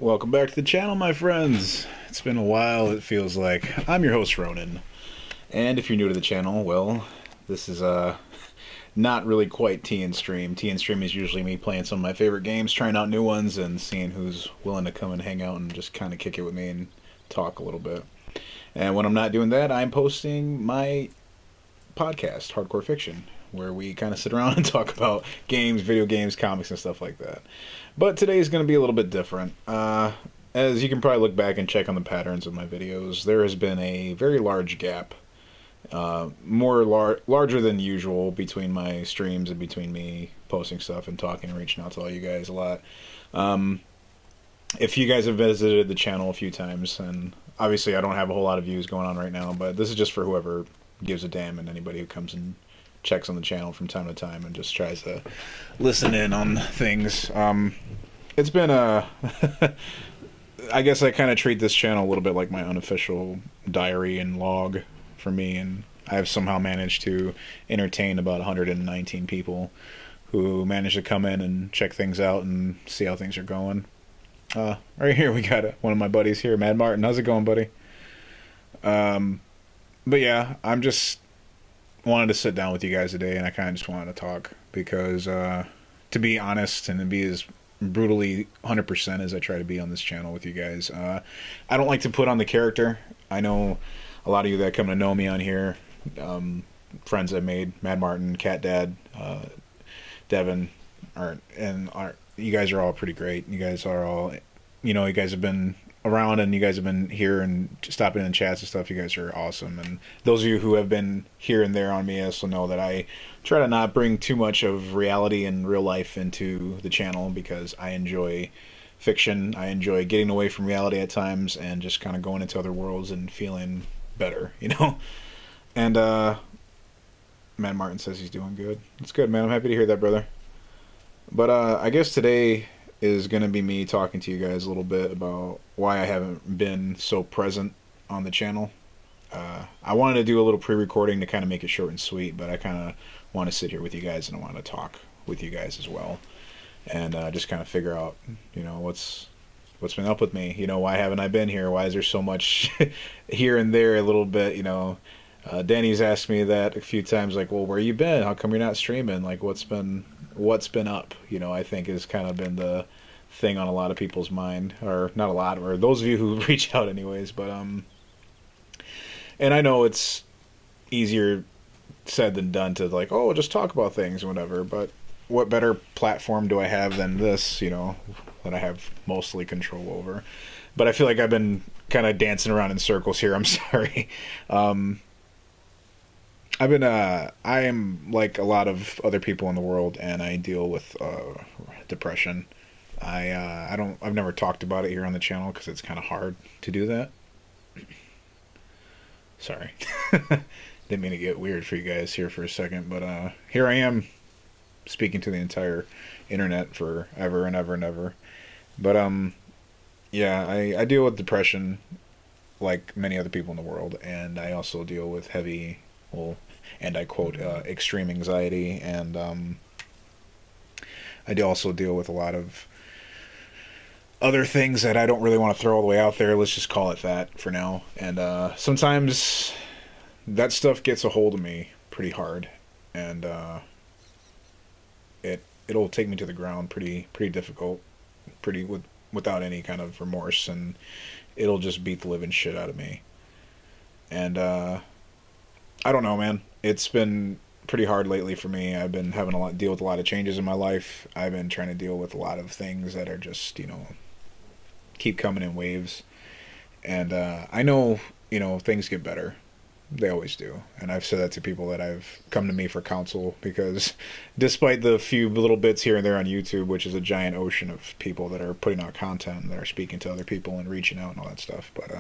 Welcome back to the channel, my friends. It's been a while, it feels like. I'm your host, Ronan. And if you're new to the channel, well, this is not really quite Tea and Stream. Tea and Stream is usually me playing some of my favorite games, trying out new ones, and seeing who's willing to come and hang out and just kind of kick it with me and talk a little bit. And when I'm not doing that, I'm posting my podcast, Hardcore Fiction, where we kind of sit around and talk about games, video games, comics, and stuff like that. But today is going to be a little bit different. As you can probably look back and check on the patterns of my videos, there has been a very large gap, larger than usual, between my streams and between me posting stuff and talking and reaching out to all you guys a lot. If you guys have visited the channel a few times, and obviously I don't have a whole lot of views going on right now, but this is just for whoever gives a damn and anybody who comes and checks on the channel from time to time and just tries to listen in on things. It's been a I guess I kind of treat this channel a little bit like my unofficial diary and log for me, and I've somehow managed to entertain about 119 people who managed to come in and check things out and see how things are going. Right here we got one of my buddies here, Mad Martin. How's it going, buddy? But yeah, I'm just wanted to sit down with you guys today, and I kind of just wanted to talk because, to be honest and to be as brutally 100% as I try to be on this channel with you guys, I don't like to put on the character. I know a lot of you that come to know me on here, friends I've made, Mad Martin, Cat Dad, Devin, you guys are all pretty great. You guys are all, you guys have been around and you guys have been here and stopping in chats and stuff. You guys are awesome, and those of you who have been here and there on me also know that I try to not bring too much of reality and real life into the channel because I enjoy fiction. I enjoy getting away from reality at times and just kind of going into other worlds and feeling better, and Matt Martin says he's doing good. It's good, man. I'm happy to hear that, brother. But I guess today is going to be me talking to you guys a little bit about why I haven't been so present on the channel. I wanted to do a little pre-recording to kind of make it short and sweet, but I kind of want to sit here with you guys and I want to talk with you guys as well, and just kind of figure out, what's been up with me. Why haven't I been here? Why is there so much here and there a little bit? Danny's asked me that a few times, like, well, where you been? How come you're not streaming? Like, what's been up? I think has kind of been the thing on a lot of people's mind, or not a lot, or those of you who reach out anyways. But and I know it's easier said than done to, like, oh, just talk about things or whatever. But what better platform do I have than this? That I have mostly control over. But I feel like I've been kind of dancing around in circles here. I'm sorry. I am like a lot of other people in the world, and I deal with depression. I've never talked about it here on the channel because it's kind of hard to do that. Sorry. Didn't mean to get weird for you guys here for a second, but here I am speaking to the entire internet for ever and ever and ever. But yeah, I deal with depression like many other people in the world, and I also deal with heavy, well, and I quote, extreme anxiety, and I do also deal with a lot of other things that I don't really want to throw all the way out there. Let's just call it that for now. And sometimes that stuff gets a hold of me pretty hard, and it'll take me to the ground pretty difficult, without any kind of remorse, and it'll just beat the living shit out of me. And I don't know, man. It's been pretty hard lately for me. I've been having deal with a lot of changes in my life. I've been trying to deal with a lot of things that are just, keep coming in waves. And I know, things get better. They always do. And I've said that to people that have come to me for counsel, because despite the few little bits here and there on YouTube, which is a giant ocean of people that are putting out content, that are speaking to other people and reaching out and all that stuff, but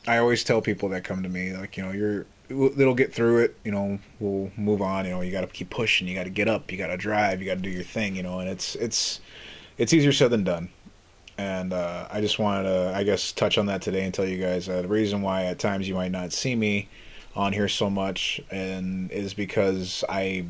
I always tell people that come to me, like, it'll get through it, we'll move on, you got to keep pushing, you got to get up, you got to drive, you got to do your thing, and it's easier said than done. And I just wanted to, I guess, touch on that today and tell you guys the reason why at times you might not see me on here so much, and is because I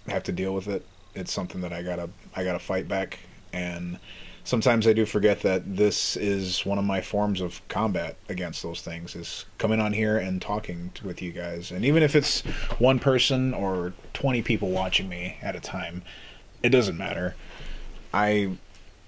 have to deal with it. It's something that I gotta fight back, And sometimes I do forget that this is one of my forms of combat against those things, is coming on here and talking with you guys. And even if it's one person or 20 people watching me at a time, it doesn't matter. I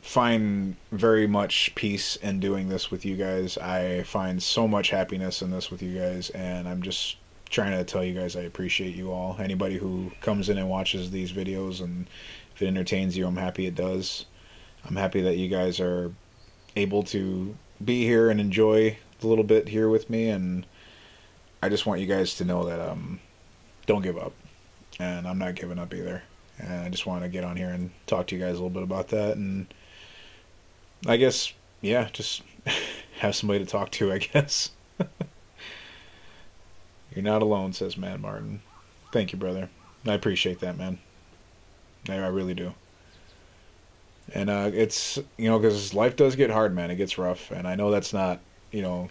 find very much peace in doing this with you guys. I find so much happiness in this with you guys, and I'm just trying to tell you guys I appreciate you all. Anybody who comes in and watches these videos, and if it entertains you, I'm happy it does. I'm happy that you guys are able to be here and enjoy the little bit here with me, and I just want you guys to know that don't give up, and I'm not giving up either. And I just want to get on here and talk to you guys a little bit about that, and I guess, yeah, just have somebody to talk to, I guess. You're not alone, says Matt Martin. Thank you, brother. I appreciate that, man. I really do. And it's, because life does get hard, man. It gets rough. And I know that's not, you know,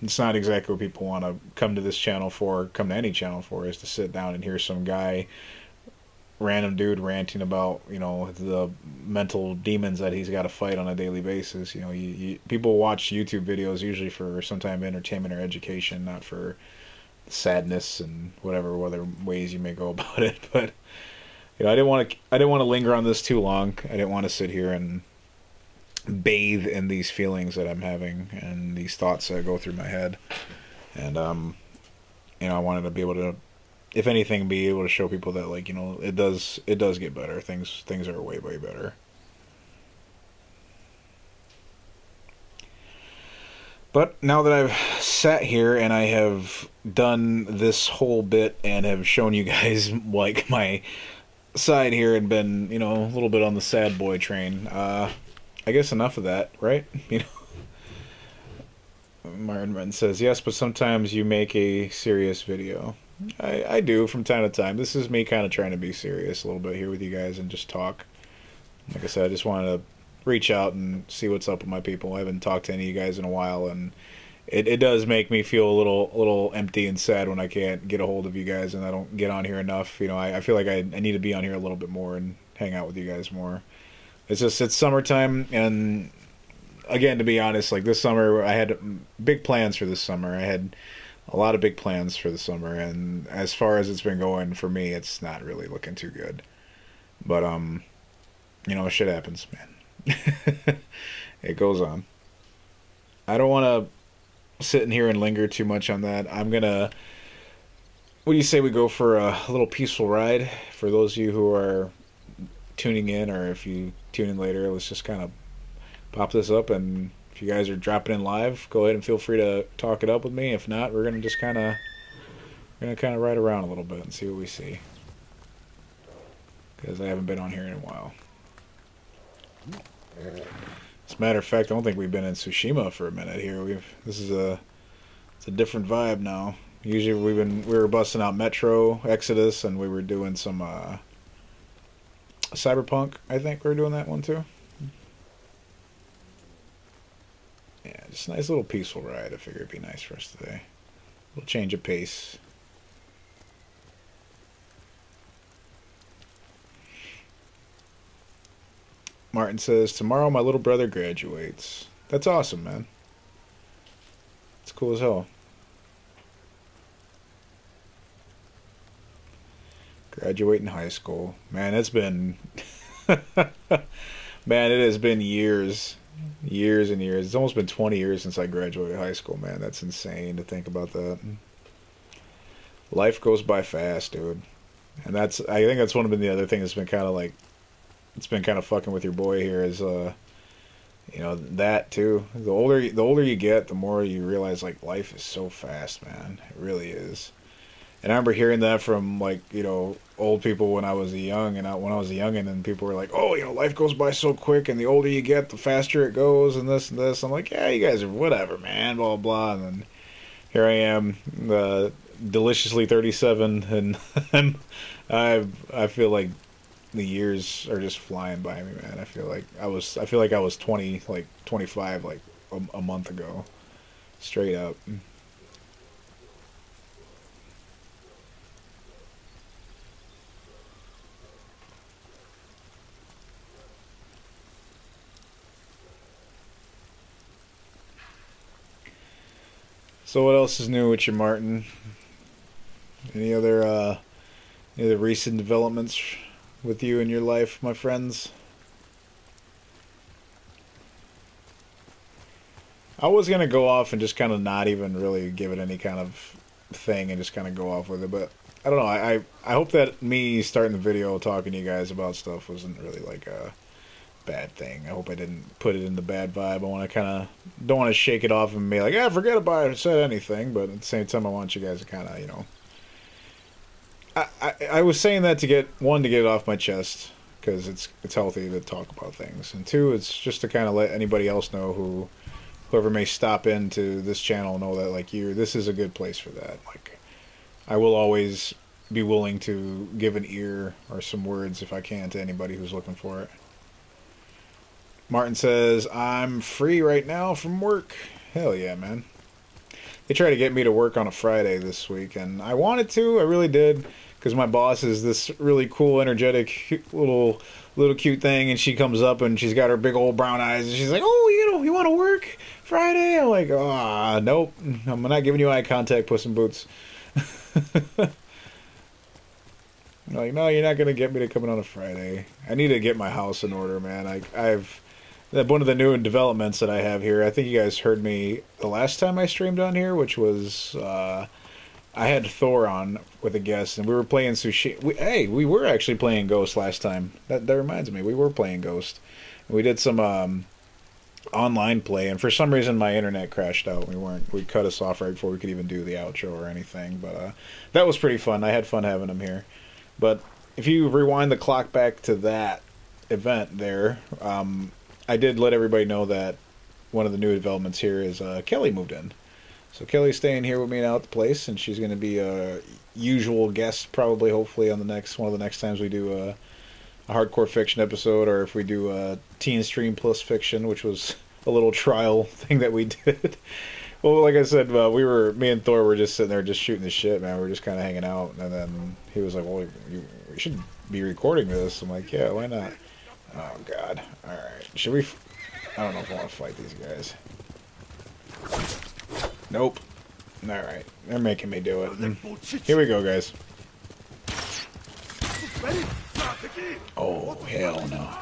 it's not exactly what people want to come to this channel for, come to any channel for, is to sit down and hear some guy, random dude ranting about, the mental demons that he's got to fight on a daily basis. People watch YouTube videos usually for some type of entertainment or education, not for sadness and whatever other ways you may go about it. But I didn't want to linger on this too long. I didn't want to sit here and bathe in these feelings that I'm having and these thoughts that go through my head. And I wanted to be able to, if anything, be able to show people that, like, it does get better. Things are way, way better. But now that I've sat here and I have done this whole bit and have shown you guys like my side here and been, a little bit on the sad boy train, I guess enough of that, right? Martin says, yes, but sometimes you make a serious video. I do from time to time. This is me kind of trying to be serious a little bit here with you guys and just talk. Like I said, I just wanted to reach out and see what's up with my people. I haven't talked to any of you guys in a while, and it does make me feel a little empty and sad when I can't get a hold of you guys and I don't get on here enough. I feel like I need to be on here a little bit more and hang out with you guys more. It's summertime, and again, to be honest, like this summer, I had big plans for this summer. I had a lot of big plans for the summer, and as far as it's been going for me, it's not really looking too good. But shit happens, man. It goes on. I don't want to sit in here and linger too much on that. I'm gonna. What do you say we go for a little peaceful ride? For those of you who are tuning in, or if you tune in later, let's just kind of pop this up, and if you guys are dropping in live, go ahead and feel free to talk it up with me. If not, we're gonna just kind of ride around a little bit and see what we see, because I haven't been on here in a while. As a matter of fact, I don't think we've been in Tsushima for a minute here. It's a different vibe now. Usually we were busting out Metro Exodus, and we were doing some Cyberpunk. I think we were doing that one too. Yeah, just a nice little peaceful ride. I figured it'd be nice for us today. A little change of pace. Martin says, tomorrow my little brother graduates. That's awesome, man. It's cool as hell. Graduating high school. Man, it's been... Man, it has been years. Years and years. It's almost been 20 years since I graduated high school, man. That's insane to think about that. Life goes by fast, dude. And I think that's one of the other things that's been kind of like, it's been kind of fucking with your boy here is, that too. The older you get, the more you realize, like, life is so fast, man. It really is. And I remember hearing that from, like, old people when I was young, and when I was a youngin', and people were like, oh, life goes by so quick, and the older you get, the faster it goes, and this and this. I'm like, yeah, you guys are whatever, man, blah, blah. And then here I am, deliciously 37, and I feel like the years are just flying by me, man. I feel like I was 20, like 25, like a month ago, straight up. So what else is new with you, Martin? Any other recent developments with you in your life, my friends? I was gonna go off and just kind of not even really give it any kind of thing and just kind of go off with it, but I don't know. I hope that me starting the video talking to you guys about stuff wasn't really like a bad thing. I hope I didn't put it in the bad vibe. I want to kind of don't want to shake it off and be like, yeah, forget about it, I said anything. But at the same time, I want you guys to kind of, you know, I was saying that to get one to get it off my chest because it's healthy to talk about things, and two, it's just to kind of let anybody else know whoever may stop into this channel know that like this is a good place for that. Like I will always be willing to give an ear or some words if I can to anybody who's looking for it. Martin says, I'm free right now from work. Hell yeah, man. They tried to get me to work on a Friday this week, and I wanted to. I really did, because my boss is this really cool, energetic, little cute thing, and she comes up and she's got her big old brown eyes, and she's like, oh, you want to work Friday? I'm like, nope. I'm not giving you eye contact, Puss in Boots. I'm like, no, you're not going to get me to come in on a Friday. I need to get my house in order, man. I've one of the new developments that I have here. I think you guys heard me the last time I streamed on here, which was I had Thor on with a guest, and we were playing Sushi. We were actually playing Ghost last time. That reminds me, we were playing Ghost. We did some online play, and for some reason my internet crashed out. We cut us off right before we could even do the outro or anything. But that was pretty fun. I had fun having him here. But if you rewind the clock back to that event there, I did let everybody know that one of the new developments here is Kelly moved in. So Kelly's staying here with me now at the place, and she's going to be a usual guest probably, hopefully, on one of the next times we do a hardcore fiction episode, or if we do a teen stream plus fiction, which was a little trial thing that we did. Well, like I said, me and Thor were just sitting there just shooting the shit, man. We were just kind of hanging out, and then he was like, well, we should be recording this. I'm like, yeah, why not? Oh, God. All right. Should we... I don't know if I want to fight these guys. Nope. All right. They're making me do it. Here we go, guys. Oh, hell no.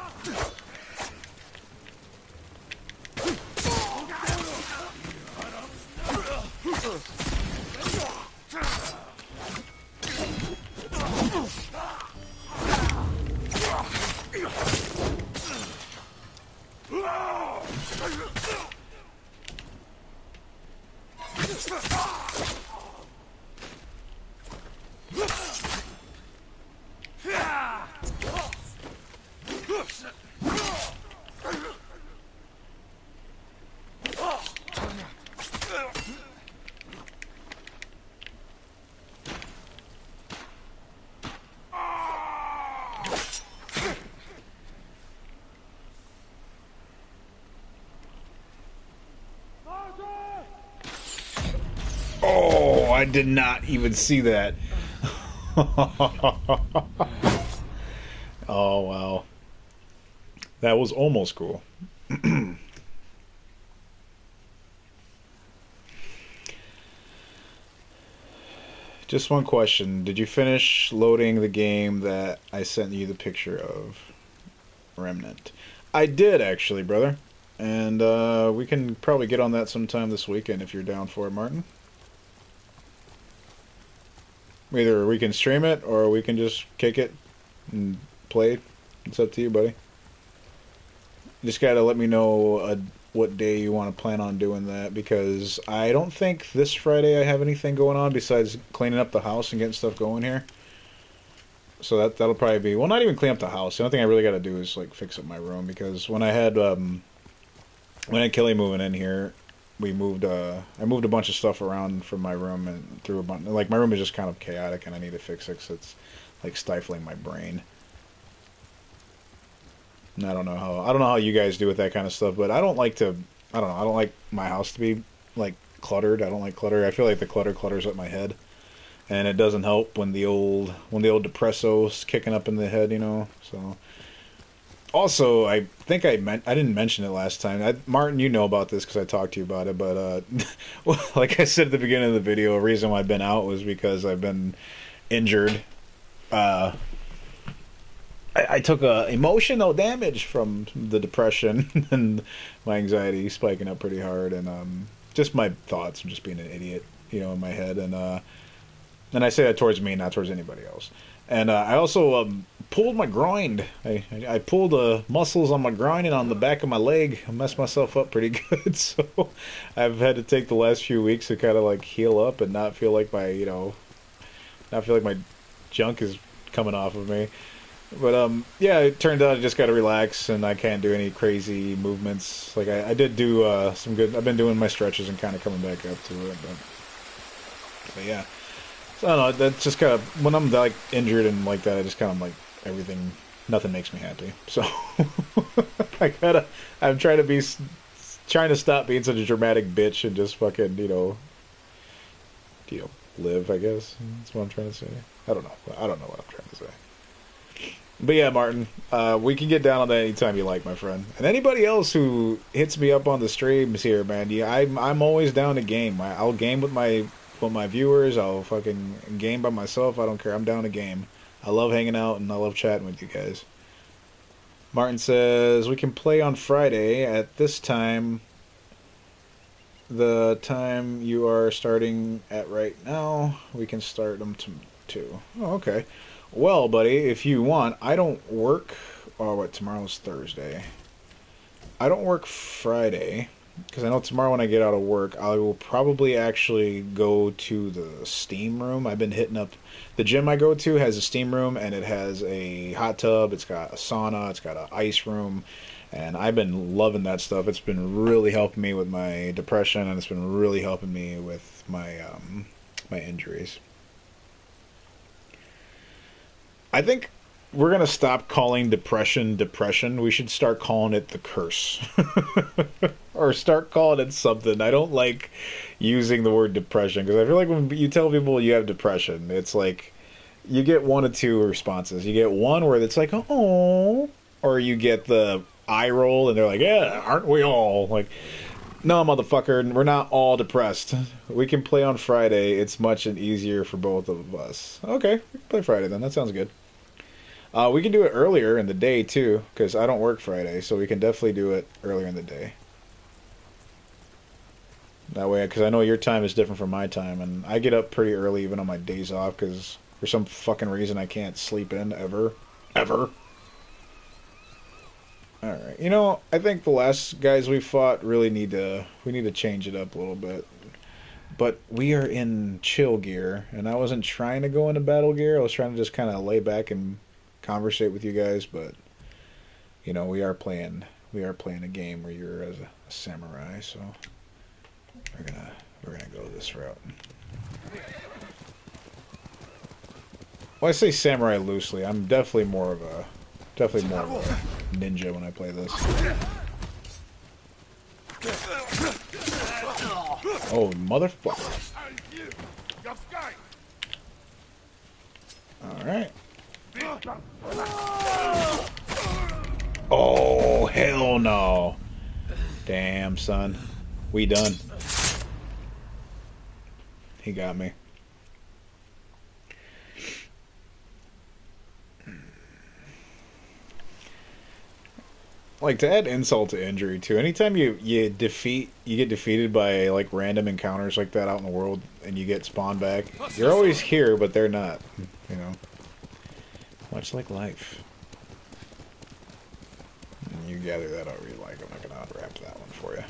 Oh, I did not even see that. Oh, wow. That was almost cool. Just one question. Did you finish loading the game that I sent you the picture of? Remnant. I did, actually, brother. And we can probably get on that sometime this weekend if you're down for it, Martin. Either we can stream it or we can just kick it and play. It's up to you, buddy. You just gotta let me know what day you want to plan on doing that, because I don't think this Friday I have anything going on besides cleaning up the house and getting stuff going here. So that'll probably be, well, not even clean up the house. The only thing I really got to do is like fix up my room, because when I had Kelly moving in here, I moved a bunch of stuff around from my room and threw a bunch. Like, my room is just kind of chaotic, and I need to fix it because it's like stifling my brain. And I don't know how you guys do with that kind of stuff, but I don't like my house to be like cluttered. I don't like clutter. I feel like the clutters up my head, and it doesn't help when the old depresso's kicking up in the head, you know. So Also, I think I didn't mention it last time. Martin, you know about this because I talked to you about it. But well, like I said at the beginning of the video, a reason why I've been out was because I've been injured. Uh, I took emotional damage from the depression and my anxiety spiking up pretty hard, and just my thoughts and just being an idiot, in my head. And I say that towards me, not towards anybody else. And I also pulled my groin. I pulled the muscles on my groin and on the back of my leg. I messed myself up pretty good. So I've had to take the last few weeks to kind of like heal up and not feel like my junk is coming off of me. But yeah, it turned out I just got to relax and I can't do any crazy movements. Like I did do some good. I've been doing my stretches and kind of coming back up to it. But yeah. So I don't know, that's just kind of, when I'm like injured and like that, I just kind of like everything, nothing makes me happy. So I'm trying to stop being such a dramatic bitch and just fucking, live, I guess. That's what I'm trying to say. I don't know what I'm trying to say. But yeah, Martin, we can get down on that anytime you like, my friend. And anybody else who hits me up on the streams here, man, yeah, I'm always down to game. I'll game with my viewers. I'll fucking game by myself. I don't care. I'm down to game. I love hanging out and I love chatting with you guys. Martin says we can play on Friday at this time. The time you are starting at right now, we can start them too. Oh, okay. Well, buddy, if you want, I don't work. Oh, what? Tomorrow's Thursday. I don't work Friday. Because I know tomorrow when I get out of work, I will probably actually go to the steam room. I've been hitting up... The gym I go to has a steam room, and it has a hot tub, it's got a sauna, it's got an ice room, and I've been loving that stuff. It's been really helping me with my depression, and it's been really helping me with my injuries. I think we're going to stop calling depression. We should start calling it the curse. Or start calling it something. I don't like using the word depression because I feel like when you tell people you have depression, it's like you get one of two responses. You get one where it's like, oh, or you get the eye roll and they're like, yeah, aren't we all? Like, no, motherfucker, we're not all depressed. We can play on Friday. It's much easier for both of us. Okay, we can play Friday then. That sounds good. We can do it earlier in the day, too, because I don't work Friday, so we can definitely do it earlier in the day. That way, because I know your time is different from my time, and I get up pretty early even on my days off, because for some fucking reason I can't sleep in, ever. Ever. Alright, I think the last guys we fought really need to change it up a little bit. But we are in chill gear, and I wasn't trying to go into battle gear, I was trying to just kind of lay back and conversate with you guys, but we are playing a game where you're as a samurai, so we're gonna go this route. Well, I say samurai loosely. I'm definitely more of a ninja when I play this. Oh, motherfucker! All right. Oh, hell no. Damn, son. We done. He got me. Like, to add insult to injury, too, anytime you get defeated by, like, random encounters like that out in the world, and you get spawned back, you're always here, but they're not, Much like life. And you gather that out really like. I'm not going to unwrap that one for you.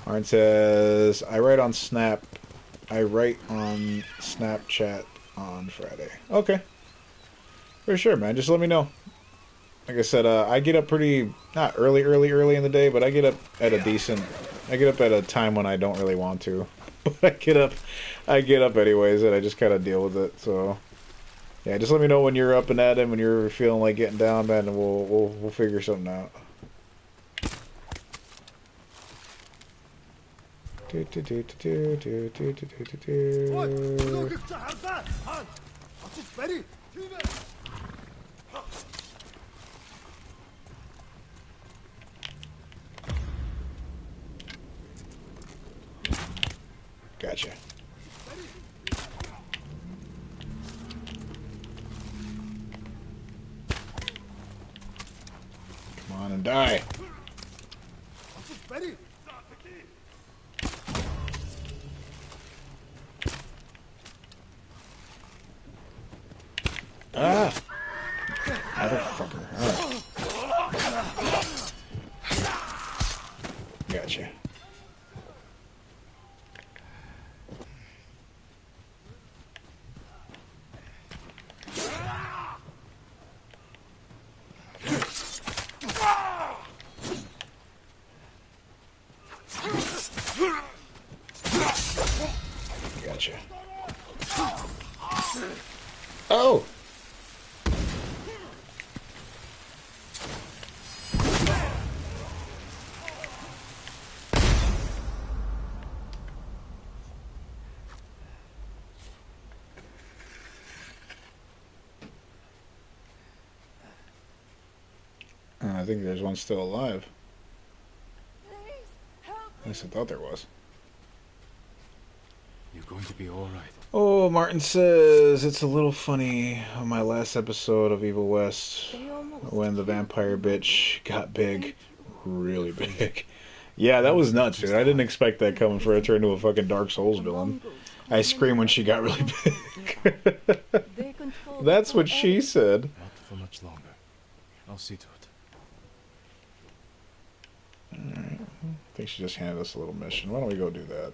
Arn says, I write on Snapchat on Friday. Okay. For sure, man. Just let me know. Like I said, I get up pretty, not early in the day, but I get up at a time when I don't really want to. But I get up anyways, and I just kind of deal with it, so. Yeah, just let me know when you're up and at him, when you're feeling like getting down, man, and we'll figure something out. Gotcha. Come on and die. Ah! Motherfucker. Alright. Gotcha. Gotcha. Oh! I think there's one still alive. At least I thought there was. You're going to be all right. Oh, Martin says it's a little funny on my last episode of Evil West when the vampire bitch got big. Really big. Yeah, that was nuts, dude. I didn't expect that coming for her to turn into a fucking Dark Souls villain. I screamed when she got really big. That's what she said. Not for much longer. I'll see to it. Alright. I think she just handed us a little mission. Why don't we go do that?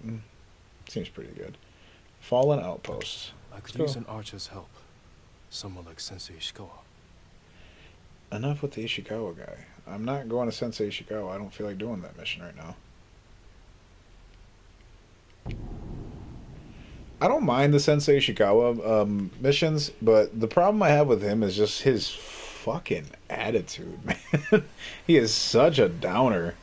Seems pretty good. Fallen Outposts. I could use an archer's help. Someone like Sensei Ishikawa. Enough with the Ishikawa guy. I'm not going to Sensei Ishikawa. I don't feel like doing that mission right now. I don't mind the Sensei Ishikawa missions, but the problem I have with him is just his fucking attitude, man. He is such a downer.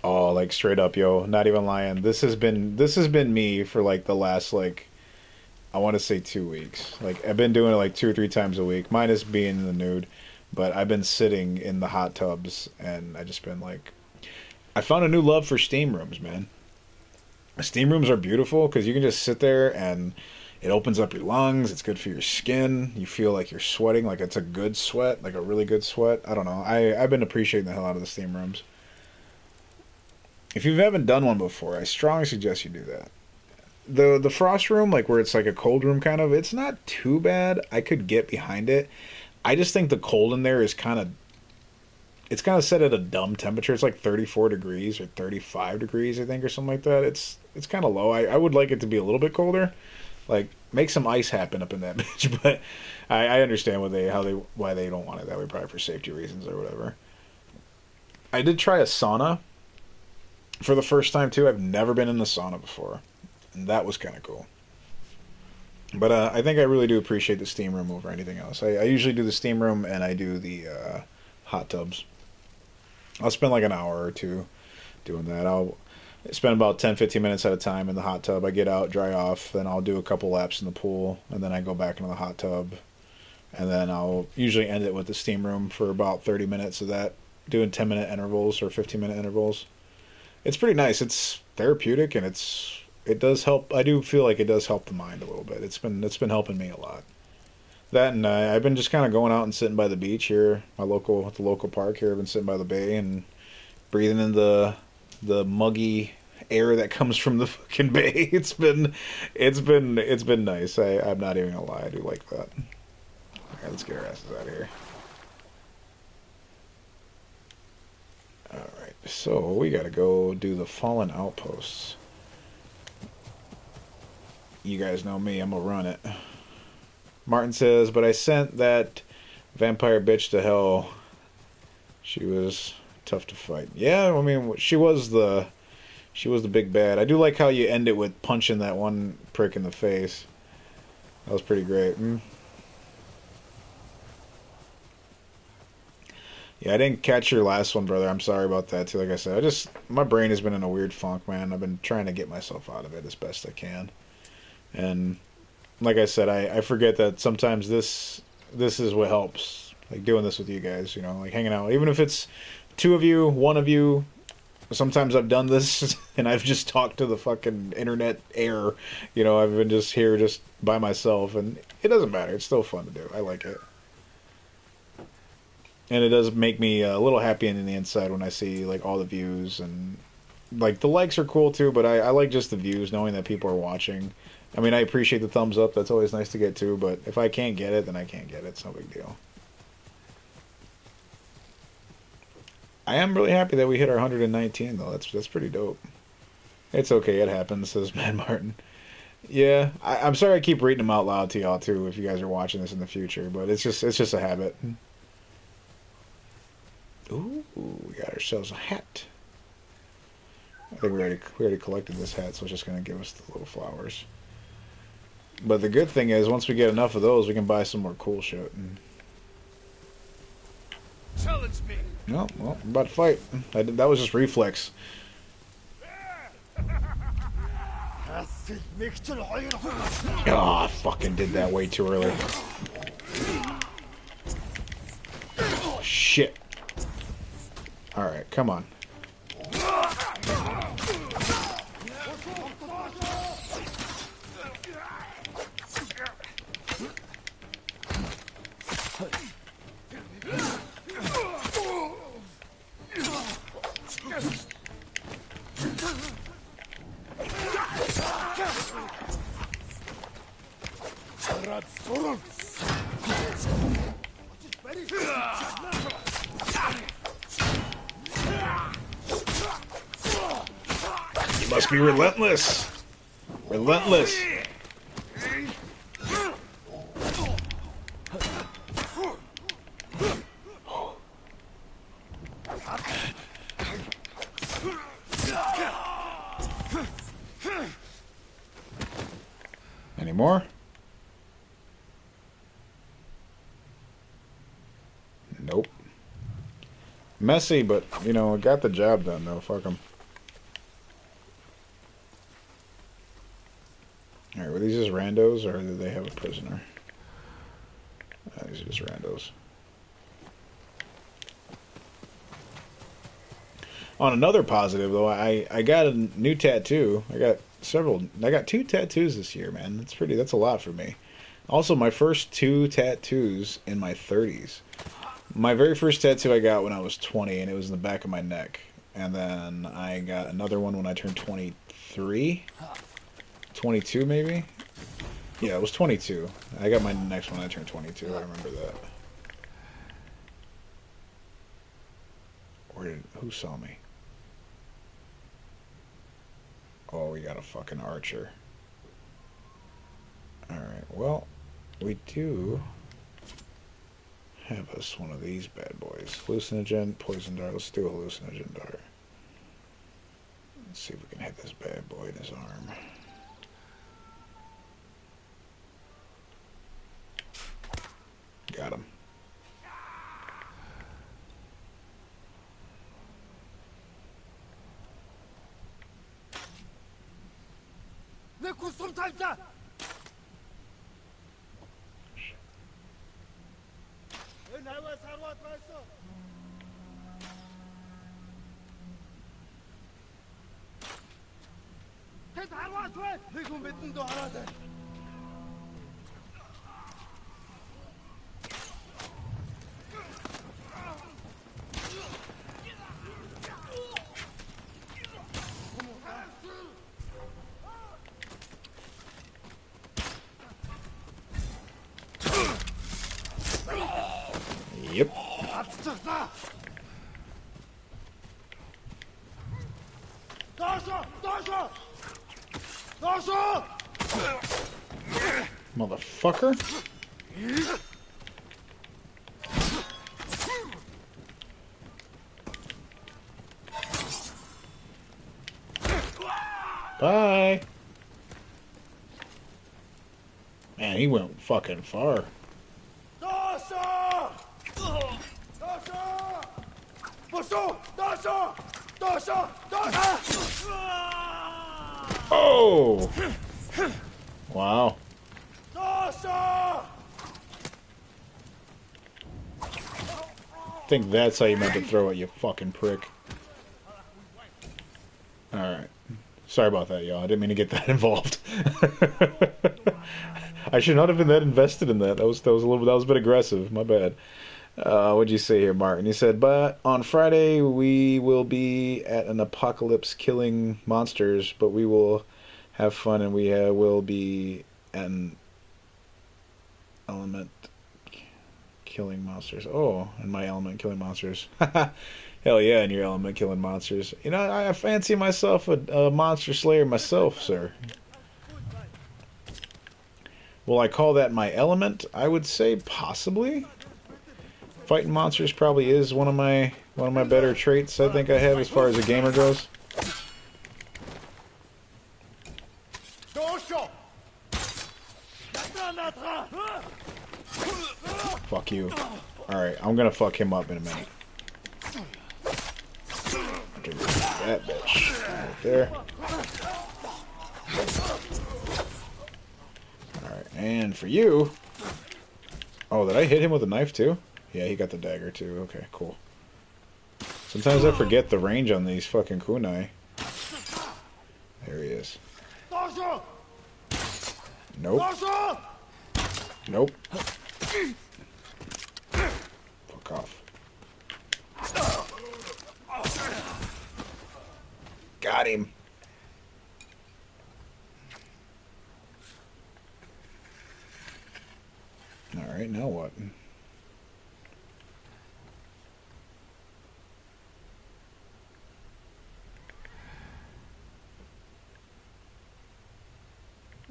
Oh, like straight up, yo, not even lying. This has been me for like the last like I want to say 2 weeks. Like I've been doing it like 2 or 3 times a week, minus being in the nude. But I've been sitting in the hot tubs and I just been like, I found a new love for steam rooms, man. Steam rooms are beautiful because you can just sit there and it opens up your lungs. It's good for your skin. You feel like you're sweating, like it's a good sweat, like a really good sweat. I don't know. I've been appreciating the hell out of the steam rooms. If you haven't done one before, I strongly suggest you do that. The frost room, like where it's like a cold room kind of, it's not too bad. I could get behind it. I just think the cold in there is it's kind of set at a dumb temperature. It's like 34 degrees or 35 degrees, I think, or something like that. It's kind of low. I would like it to be a little bit colder. Like, make some ice happen up in that bitch. But I understand why they don't want it that way, probably for safety reasons or whatever. I did try a sauna for the first time, too. I've never been in the sauna before. And that was kind of cool. But I think I really do appreciate the steam room over anything else. I usually do the steam room and I do the hot tubs. I'll spend like an hour or two doing that. I'll spend about 10-15 minutes at a time in the hot tub. I get out, dry off, then I'll do a couple laps in the pool, and then I go back into the hot tub. And then I'll usually end it with the steam room for about 30 minutes of that, doing 10-minute intervals or 15-minute intervals. It's pretty nice. It's therapeutic and it does help. I do feel like it does help the mind a little bit. It's been helping me a lot. That and I've been just kind of going out and sitting by the beach here, the local park here. I've been sitting by the bay and breathing in the muggy air that comes from the fucking bay. It's been nice. I'm not even gonna lie. I do like that. All right, let's get our asses out of here. All right, so we gotta go do the Fallen Outposts. You guys know me. I'm gonna run it. Martin says, but I sent that vampire bitch to hell. She was tough to fight. Yeah, I mean, she was the big bad. I do like how you end it with punching that one prick in the face. That was pretty great. Yeah, I didn't catch your last one, brother. I'm sorry about that, too. Like I said, my brain has been in a weird funk, man. I've been trying to get myself out of it as best I can. And like I said, I forget that sometimes this this is what helps. Like doing this with you guys, you know, like hanging out. Even if it's two of you, one of you. Sometimes I've done this and I've just talked to the fucking internet air. You know, I've been just here just by myself, and it doesn't matter. It's still fun to do. I like it. And it does make me a little happy in the inside when I see like all the views, and like the likes are cool too, but I like just the views, knowing that people are watching. I mean, I appreciate the thumbs up. That's always nice to get too, but if I can't get it, then I can't get it. It's no big deal. I am really happy that we hit our 119 though. That's pretty dope. It's okay, it happens, says Mad Martin. Yeah, I'm sorry I keep reading them out loud to y'all too if you guys are watching this in the future, but it's just a habit. Ooh, we got ourselves a hat. I think we already collected this hat, so it's just gonna give us the little flowers. But the good thing is, once we get enough of those, we can buy some more cool shit. Challenge me. No, well, I'm about to fight. That was just reflex. Oh, I fucking did that way too early. Shit. Alright, come on. You must be relentless. Relentless. Any more? Nope. Messy, but, you know, it got the job done, though. Fuck them. Alright, were these just randos, or did they have a prisoner? These are just randos. On another positive, though, I got a new tattoo. I got two tattoos this year, man. That's a lot for me. Also, my first two tattoos in my 30s. My very first tattoo I got when I was 20, and it was in the back of my neck. And then I got another one when I turned 23. 22, maybe? Yeah, it was 22. I got my next one when I turned 22. I remember that. Who saw me? Oh, we got a fucking archer. Alright, well, we do have us one of these bad boys. Hallucinogen, poison dart. Let's do a hallucinogen dart. Let's see if we can hit this bad boy in his arm. Got him. Yep. Motherfucker. Bye. Man, he went fucking far. Oh! Wow. think that's how you meant to throw it, you fucking prick. Alright. Sorry about that, y'all. I didn't mean to get that involved. I should not have been that invested in that. That was a bit aggressive. My bad. What'd you say here, Martin? He said, but on Friday we will be at an apocalypse killing monsters, but we will have fun and we will be an element killing monsters. Oh, in my element killing monsters. Hell yeah, in your element killing monsters. You know, I fancy myself a monster slayer myself, sir. Will I call that my element? I would say possibly. Fighting monsters probably is one of my better traits I think I have as far as a gamer goes. Fuck you. Alright, I'm gonna fuck him up in a minute. That bitch. Right there. Alright, and for you... Oh, did I hit him with a knife too? Yeah, he got the dagger too. Okay, cool. Sometimes I forget the range on these fucking kunai. There he is. Nope. Nope. Fuck off. Got him. Alright, now what?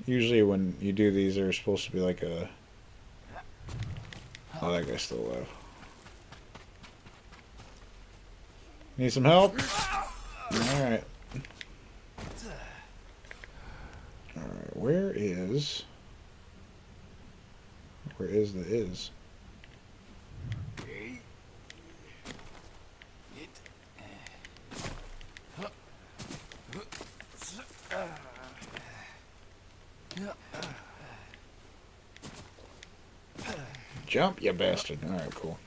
Usually when you do these, there's supposed to be like a... Oh, that guy's still alive. Need some help? Alright. Alright, where is the is? Jump, you bastard. Alright, cool.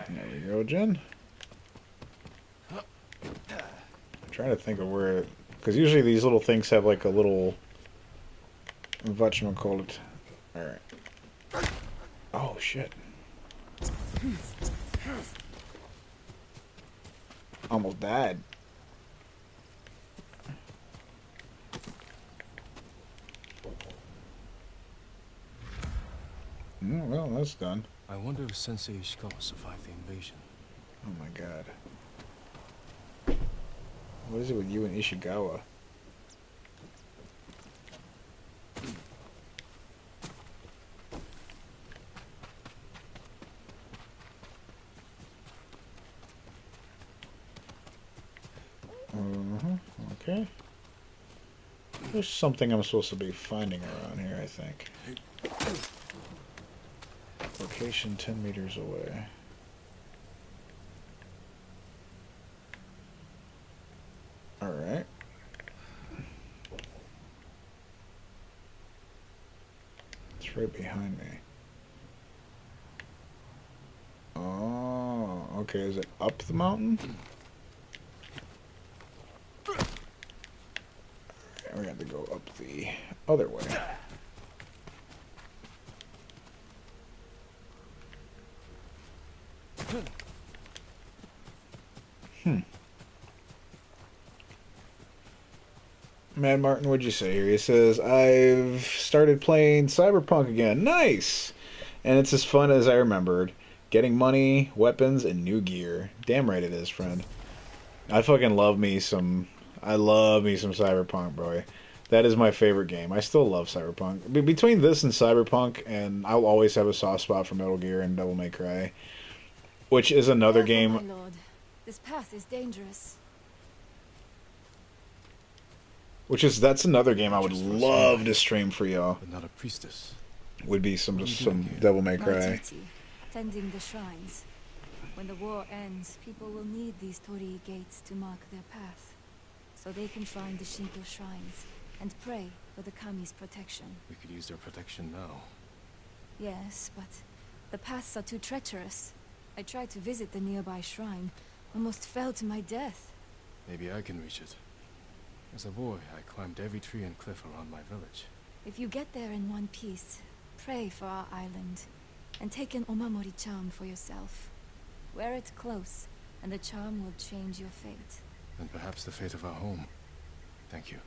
There we go, Jen. I'm trying to think of where... Because usually these little things have like a little... Whatchamacallit. Alright. Oh, shit. Almost died. Well, that's done. I wonder if Sensei Ishikawa survived the invasion. Oh my god. What is it with you and Ishikawa? Okay. There's something I'm supposed to be finding around here, I think. Location 10 meters away. Alright. It's right behind me. Oh, okay. Is it up the mountain? We have to go up the other way. Mad Martin, what'd you say here? He says, I've started playing Cyberpunk again. Nice! And it's as fun as I remembered. Getting money, weapons, and new gear. Damn right it is, friend. I fucking love me some... I love me some Cyberpunk, bro. That is my favorite game. I still love Cyberpunk. Between this and Cyberpunk, and I'll always have a soft spot for Metal Gear and Devil May Cry, which is another game. My lord. This path is dangerous. That's another game I would love to stream for y'all. But not a priestess. Would be some Devil May My Cry. duty, tending the shrines. When the war ends, people will need these torii gates to mark their path. so they can find the Shinto shrines and pray for the Kami's protection. We could use their protection now. Yes, but the paths are too treacherous. I tried to visit the nearby shrine, almost fell to my death. Maybe I can reach it. As a boy, I climbed every tree and cliff around my village. If you get there in one piece, pray for our island, and take an Omamori charm for yourself. Wear it close, and the charm will change your fate. And perhaps the fate of our home. Thank you.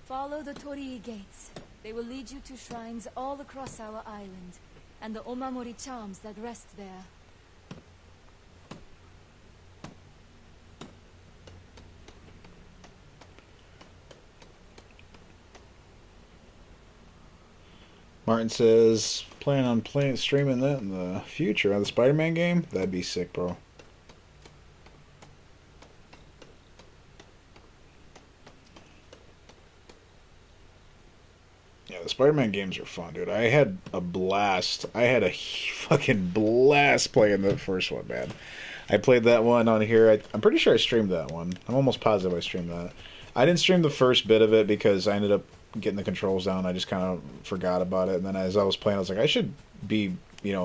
Follow the Torii gates. They will lead you to shrines all across our island, and the Omamori charms that rest there. Martin says, plan on streaming that in the future on the Spider-Man game? That'd be sick, bro. Yeah, the Spider-Man games are fun, dude. I had a blast. I had a fucking blast playing the first one, man. I played that one on here. I'm pretty sure I streamed that one. I'm almost positive I streamed that. I didn't stream the first bit of it because I ended up getting the controls down. I just kind of forgot about it. And then as I was playing, I was like, I should be,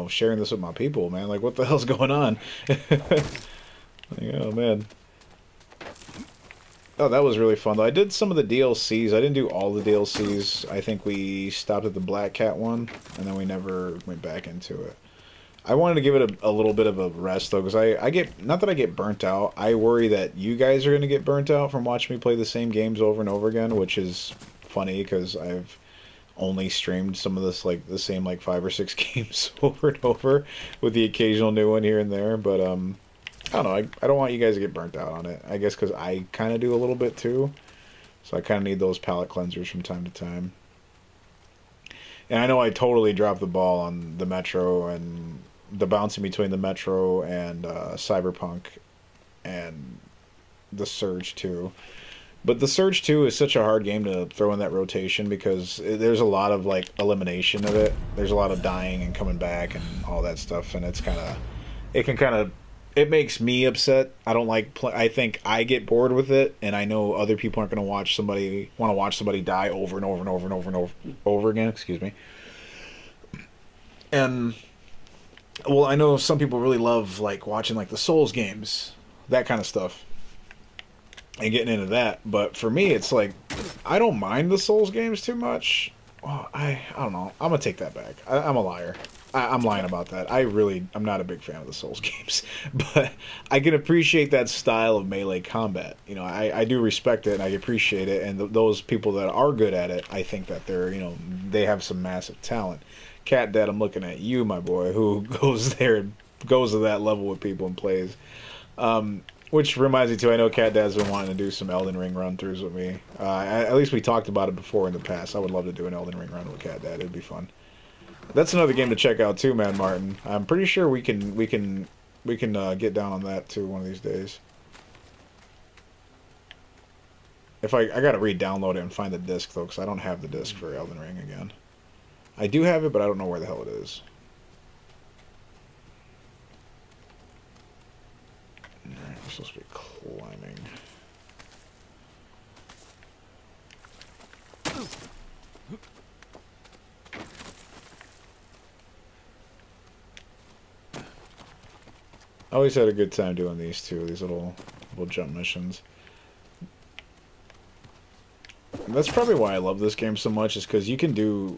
sharing this with my people, man. Like, what the hell's going on? Like, oh, man. Oh, that was really fun, though. I did some of the DLCs. I didn't do all the DLCs. I think we stopped at the Black Cat one, and then we never went back into it. I wanted to give it a little bit of a rest, though, because I get, not that I get burnt out, I worry that you guys are going to get burnt out from watching me play the same games over and over again, which is funny, because I've only streamed some of this, like, the same, like, 5 or 6 games over and over, with the occasional new one here and there, but, I don't know, I don't want you guys to get burnt out on it, I guess, because I kind of do a little bit, too, so I kind of need those palate cleansers from time to time. And I know I totally dropped the ball on the Metro and the bouncing between the Metro and Cyberpunk and the Surge 2. But the Surge 2 is such a hard game to throw in that rotation because there's a lot of, like, elimination of it. There's a lot of dying and coming back and all that stuff, and it's kind of... It makes me upset. I don't like... I think I get bored with it, and I know other people aren't going to want to watch somebody die over and over and over and over and over again. Excuse me. And... Well, I know some people really love, like, watching, like, the Souls games, that kind of stuff, and getting into that, but for me, it's like, I don't mind the Souls games too much. Well, I don't know, I'm gonna take that back. I'm a liar. I'm lying about that. I'm not a big fan of the Souls games, but I can appreciate that style of melee combat. I do respect it, and I appreciate it, and those people that are good at it, I think that they have some massive talent. Cat Dad, I'm looking at you, my boy, who goes to that level with people and plays. Which reminds me, too, I know Cat Dad's been wanting to do some Elden Ring run-throughs with me. At least we talked about it before in the past. I would love to do an Elden Ring run with Cat Dad. It'd be fun. That's another game to check out, too, man, Martin. I'm pretty sure we can get down on that, too, one of these days. If I gotta re-download it and find the disc, though, because I don't have the disc for Elden Ring again. I do have it, but I don't know where the hell it is. Alright, we're supposed to be climbing. I always had a good time doing these too, these little jump missions. And that's probably why I love this game so much, is because you can do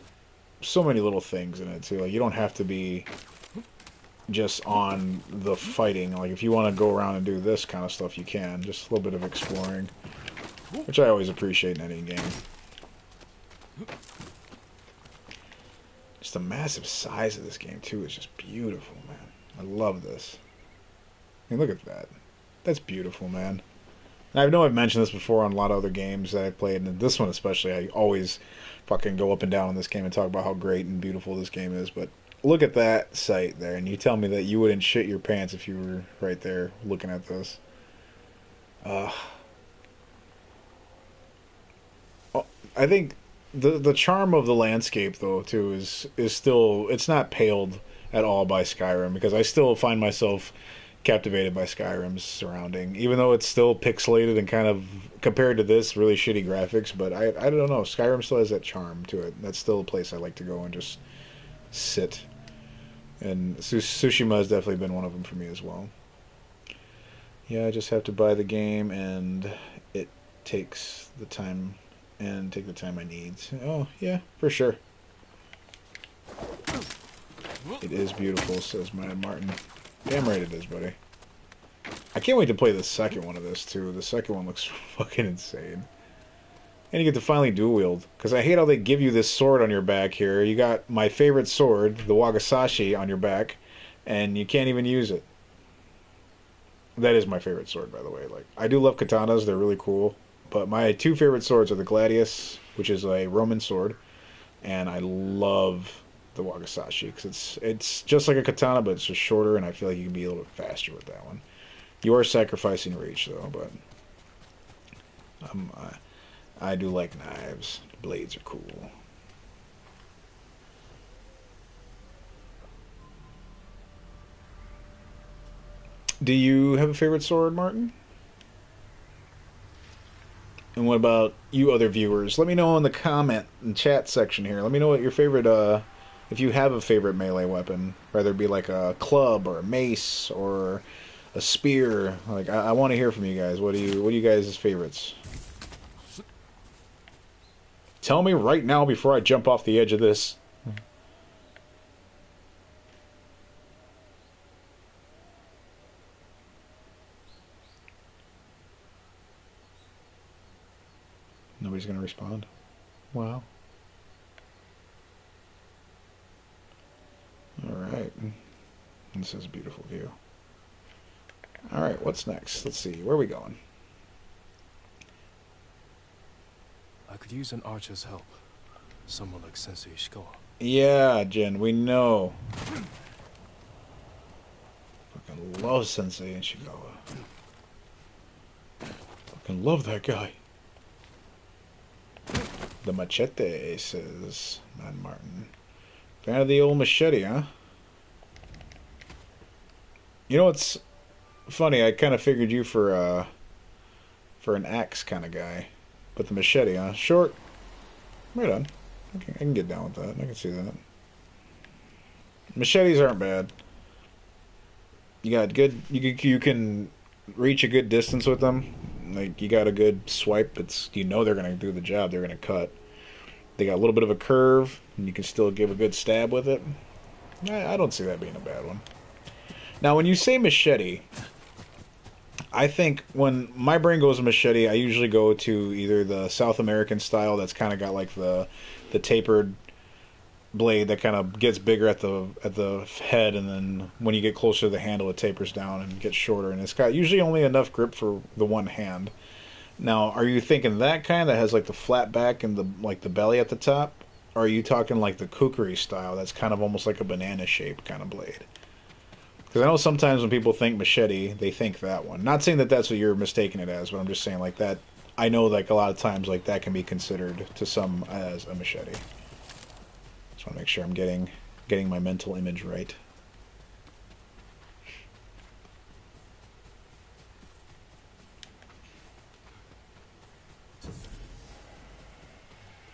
so many little things in it too. Like, you don't have to be just on the fighting. Like, if you want to go around and do this kind of stuff, you can. Just a little bit of exploring, which I always appreciate in any game. Just the massive size of this game too is just beautiful, man. I love this. I mean, look at that. That's beautiful, man. And I know I've mentioned this before on a lot of other games that I've played, and this one especially, I always fucking go up and down on this game and talk about how great and beautiful this game is, but look at that sight there, and you tell me that you wouldn't shit your pants if you were right there looking at this. I think the charm of the landscape, though, too, is still... It's not paled at all by Skyrim, because I still find myself captivated by Skyrim's surrounding, even though it's still pixelated and kind of compared to this really shitty graphics. But I don't know. Skyrim still has that charm to it. That's still a place I like to go and just sit. And Tsushima has definitely been one of them for me as well. Yeah, I just have to buy the game, and it takes the time and take the time I need. Oh yeah, for sure. It is beautiful, says Mad Martin. Damn right it is, buddy. I can't wait to play the second one of this, too. The second one looks fucking insane. And you get to finally dual wield. Because I hate how they give you this sword on your back here. You got my favorite sword, the Wagasashi, on your back, and you can't even use it. That is my favorite sword, by the way. Like, I do love katanas, they're really cool. But my two favorite swords are the Gladius, which is a Roman sword, and I love the Wagasashi, because it's just like a katana, but it's just shorter, and I feel like you can be a little bit faster with that one. You are sacrificing reach, though, but I do like knives. The blades are cool. Do you have a favorite sword, Martin? And what about you other viewers? Let me know in the comment and chat section here. Let me know what your favorite, if you have a favorite melee weapon, whether it be like a club or a mace or a spear. Like, I want to hear from you guys. What are you guys' favorites? Tell me right now before I jump off the edge of this. Nobody's gonna respond. Wow. Alright. This is a beautiful view. Alright, what's next? Let's see. Where are we going? I could use an archer's help. Someone like Sensei Ishikawa. Yeah, Jin, we know. Fucking love Sensei Ishikawa. Fucking love that guy. The machete, says Mad Martin. Fan of the old machete, huh? You know what's funny? I kind of figured you for an axe kind of guy, but the machete, huh? Short. Right on. I can get down with that. I can see that. Machetes aren't bad. You got good. You can reach a good distance with them. Like, you got a good swipe. You know they're gonna do the job. They're gonna cut. They got a little bit of a curve, and you can still give a good stab with it. I don't see that being a bad one. Now, when you say machete, I think when my brain goes to machete, I usually go to either the South American style that's kind of got like the tapered blade that kind of gets bigger at the head, and then when you get closer to the handle, it tapers down and gets shorter, and it's got usually only enough grip for the one hand. Now, are you thinking that kind that has like the flat back and the belly at the top? Or are you talking like the kukri style that's kind of almost like a banana shaped kind of blade? Because I know sometimes when people think machete, they think that one. Not saying that that's what you're mistaking it as, but I'm just saying like that. I know like a lot of times like that can be considered to some as a machete. Just want to make sure I'm getting my mental image right.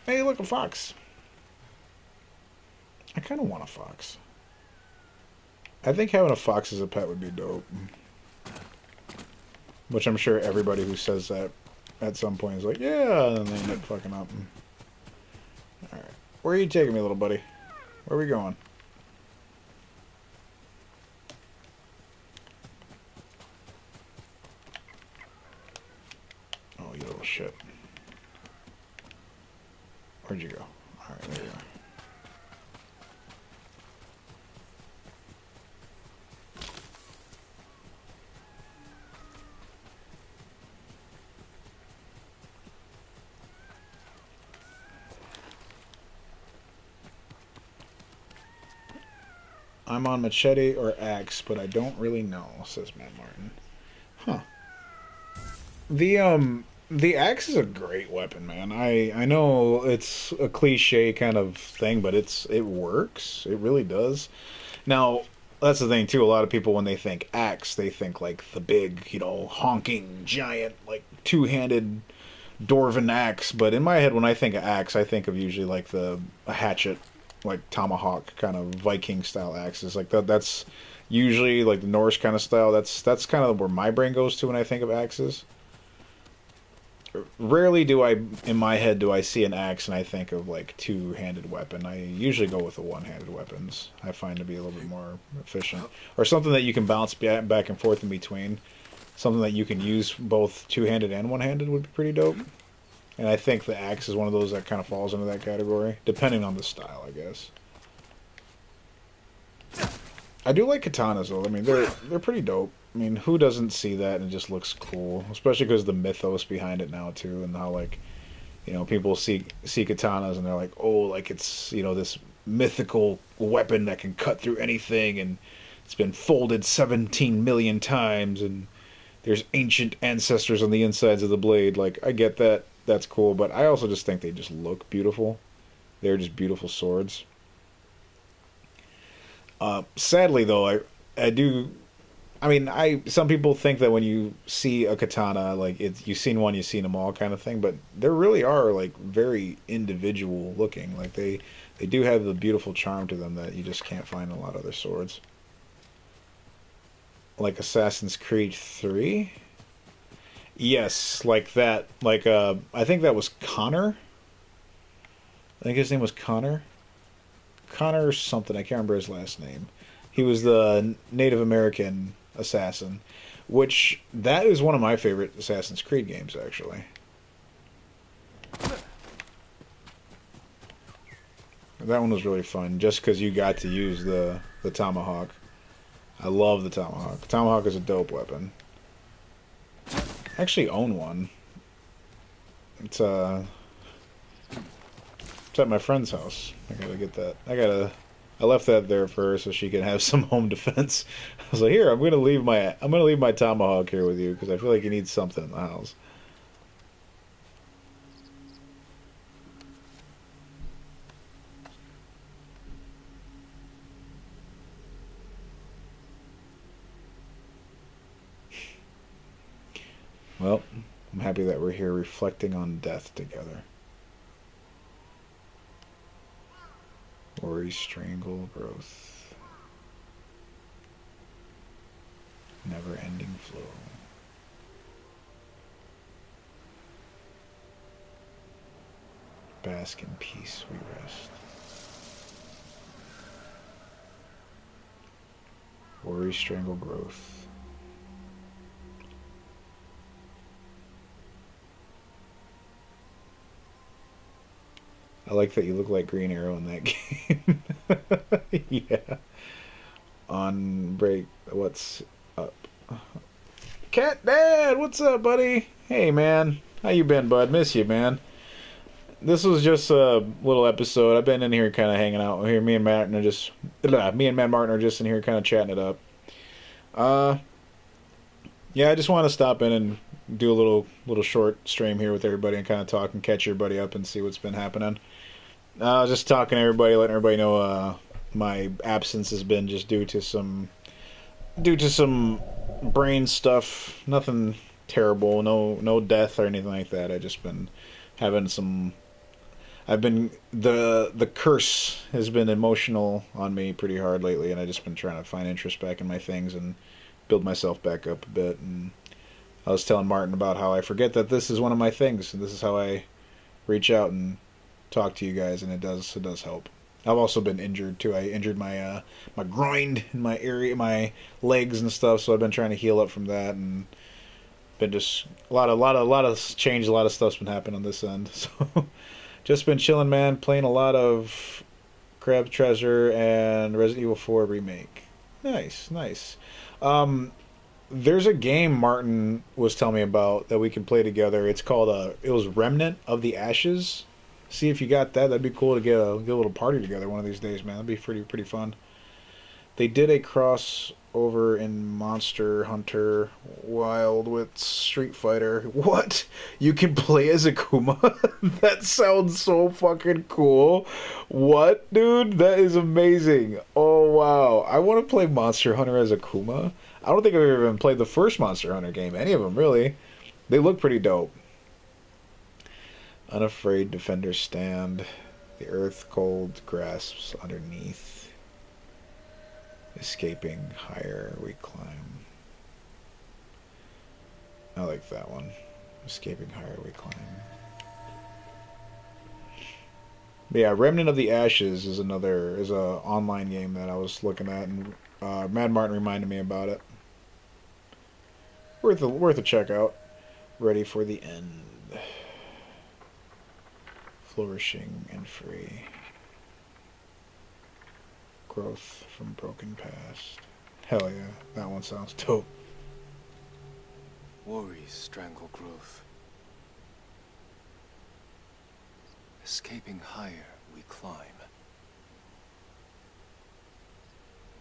Hey, look, a fox. I kind of want a fox. I think having a fox as a pet would be dope. Which I'm sure everybody who says that at some point is like, yeah, and then they end up fucking up. Alright. Where are you taking me, little buddy? Where are we going? Oh, you little shit. Where'd you go? Alright, there you are. I'm on machete or axe, but I don't really know, says Matt Martin. Huh. The axe is a great weapon, man. I know it's a cliche kind of thing, but it works. It really does. Now, that's the thing too. A lot of people, when they think axe, they think like the big, you know, honking giant, like two-handed dwarven axe. But in my head, when I think of axe, I think of usually like the a hatchet, like tomahawk kind of Viking style axes. Like that's usually like the Norse kind of style. That's kind of where my brain goes to when I think of axes. Rarely do I, in my head, do I see an axe and I think of like two-handed weapon. I usually go with the one-handed weapons. I find to be a little bit more efficient, or something that you can bounce back and forth in between. Something that you can use both two-handed and one-handed would be pretty dope. And I think the axe is one of those that kind of falls into that category, depending on the style, I guess. I do like katanas though. I mean, they're pretty dope. I mean, who doesn't see that and it just looks cool? Especially because the mythos behind it now too, and how like you know people see katanas and they're like, oh, like it's you know this mythical weapon that can cut through anything, and it's been folded 17 million times, and there's ancient ancestors on the insides of the blade. Like I get that, that's cool, but I also just think they just look beautiful. They're just beautiful swords. Sadly, though, I do. I mean, I some people think that when you see a katana, like it's you've seen one, you've seen them all, kind of thing. But there really are like very individual looking. Like they do have the beautiful charm to them that you just can't find in a lot of other swords. Like Assassin's Creed 3. Yes, like that. Like I think that was Connor. I think his name was Connor. Connor something. I can't remember his last name. He was the Native American assassin, which that is one of my favorite Assassin's Creed games, actually. That one was really fun, just because you got to use the tomahawk. I love the tomahawk. The tomahawk is a dope weapon. I actually own one. It's it's at my friend's house. I gotta get that. I left that there for her so she can have some home defense. I was like, here, I'm gonna leave my tomahawk here with you because I feel like you need something in the house. Well, I'm happy that we're here reflecting on death together. Worry, strangle, growth. Never ending flow. Bask in peace, we rest. Worry, strangle, growth. I like that you look like Green Arrow in that game. Yeah. On break. What's up? Cat Dad, what's up, buddy? Hey, man. How you been, bud? Miss you, man. This was just a little episode. I've been in here kind of hanging out here. Me and Matt Martin are just in here kind of chatting it up. Uh, yeah, I just want to stop in and do a little short stream here with everybody and kind of talk and catch everybody up and see what's been happening. Just talking to everybody, letting everybody know my absence has been just due to some brain stuff. Nothing terrible, no death or anything like that. I just been having some. I've been the curse has been emotional on me pretty hard lately, and I just been trying to find interest back in my things and build myself back up a bit. And I was telling Martin about how I forget that this is one of my things, and this is how I reach out and talk to you guys, and it does help. I've also been injured too. I injured my groin in my area, my legs and stuff. So I've been trying to heal up from that, and been just a lot of change. A lot of stuff's been happening on this end. So just been chilling, man. Playing a lot of Crab Treasure and Resident Evil 4 remake. Nice, nice. There's a game Martin was telling me about that we can play together. It's called it was Remnant of the Ashes. See if you got that. That'd be cool to get a little party together one of these days, man. That'd be pretty fun. They did a cross over in Monster Hunter Wild with Street Fighter. What? You can play as Akuma? That sounds so fucking cool. What, dude? That is amazing. Oh, wow. I want to play Monster Hunter as Akuma. I don't think I've ever even played the first Monster Hunter game. Any of them, really. They look pretty dope. Unafraid defender stand. The earth cold grasps underneath. Escaping higher we climb. I like that one. Escaping higher we climb. But yeah, Remnant of the Ashes is a online game that I was looking at, and Mad Martin reminded me about it. Worth a check out. Ready for the end. Flourishing and free. Growth from broken past. Hell yeah, that one sounds dope. Worries strangle growth. Escaping higher, we climb.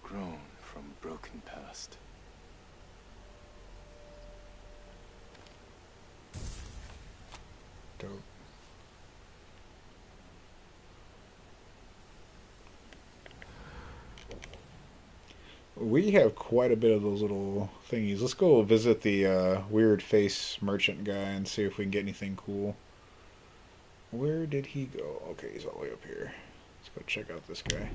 Grown from broken past. Dope. We have quite a bit of those little thingies. Let's go visit the weird face merchant guy and see if we can get anything cool. Where did he go? Okay, he's all the way up here. Let's go check out this guy.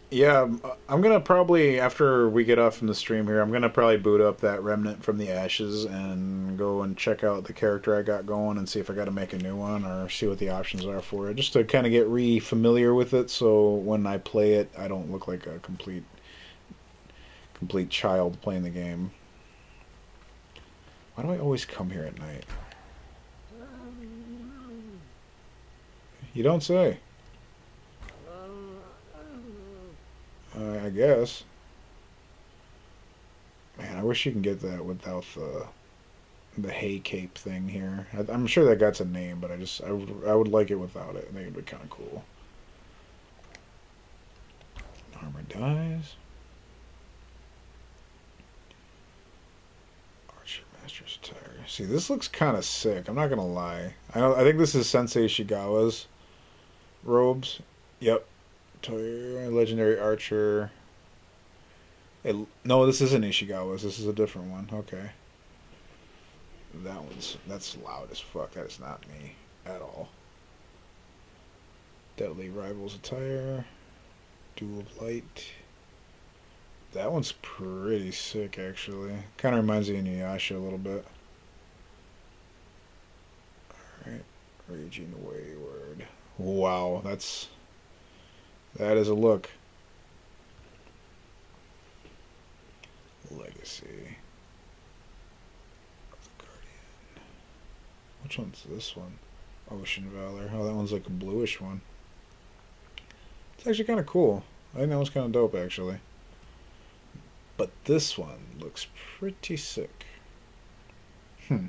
Yeah, I'm gonna probably, after we get off from the stream here, I'm gonna probably boot up that Remnant from the Ashes and go and check out the character I got going and see if I got to make a new one or see what the options are for it, just to kind of get re-familiar with it, so when I play it, I don't look like a complete child playing the game. Why do I always come here at night? You don't say. I guess. Man, I wish you can get that without the hay cape thing here. I'm sure that got a name, but I would like it without it. I think it'd be kind of cool. Armor dies. Archer Master's attire. See, this looks kind of sick. I'm not gonna lie. I think this is Sensei Shigawa's robes. Yep. Legendary Archer. No, this isn't Ishigawa's. This is a different one. Okay. That's loud as fuck. That is not me at all. Deadly Rivals attire. Duel of Light. That one's pretty sick, actually. Kind of reminds me of Inuyasha a little bit. Alright. Raging Wayward. Wow, that is a look. Legacy. Guardian. Which one's this one? Ocean Valor. Oh, that one's like a bluish one. It's actually kind of cool. I think that one's kind of dope, actually. But this one looks pretty sick. Well,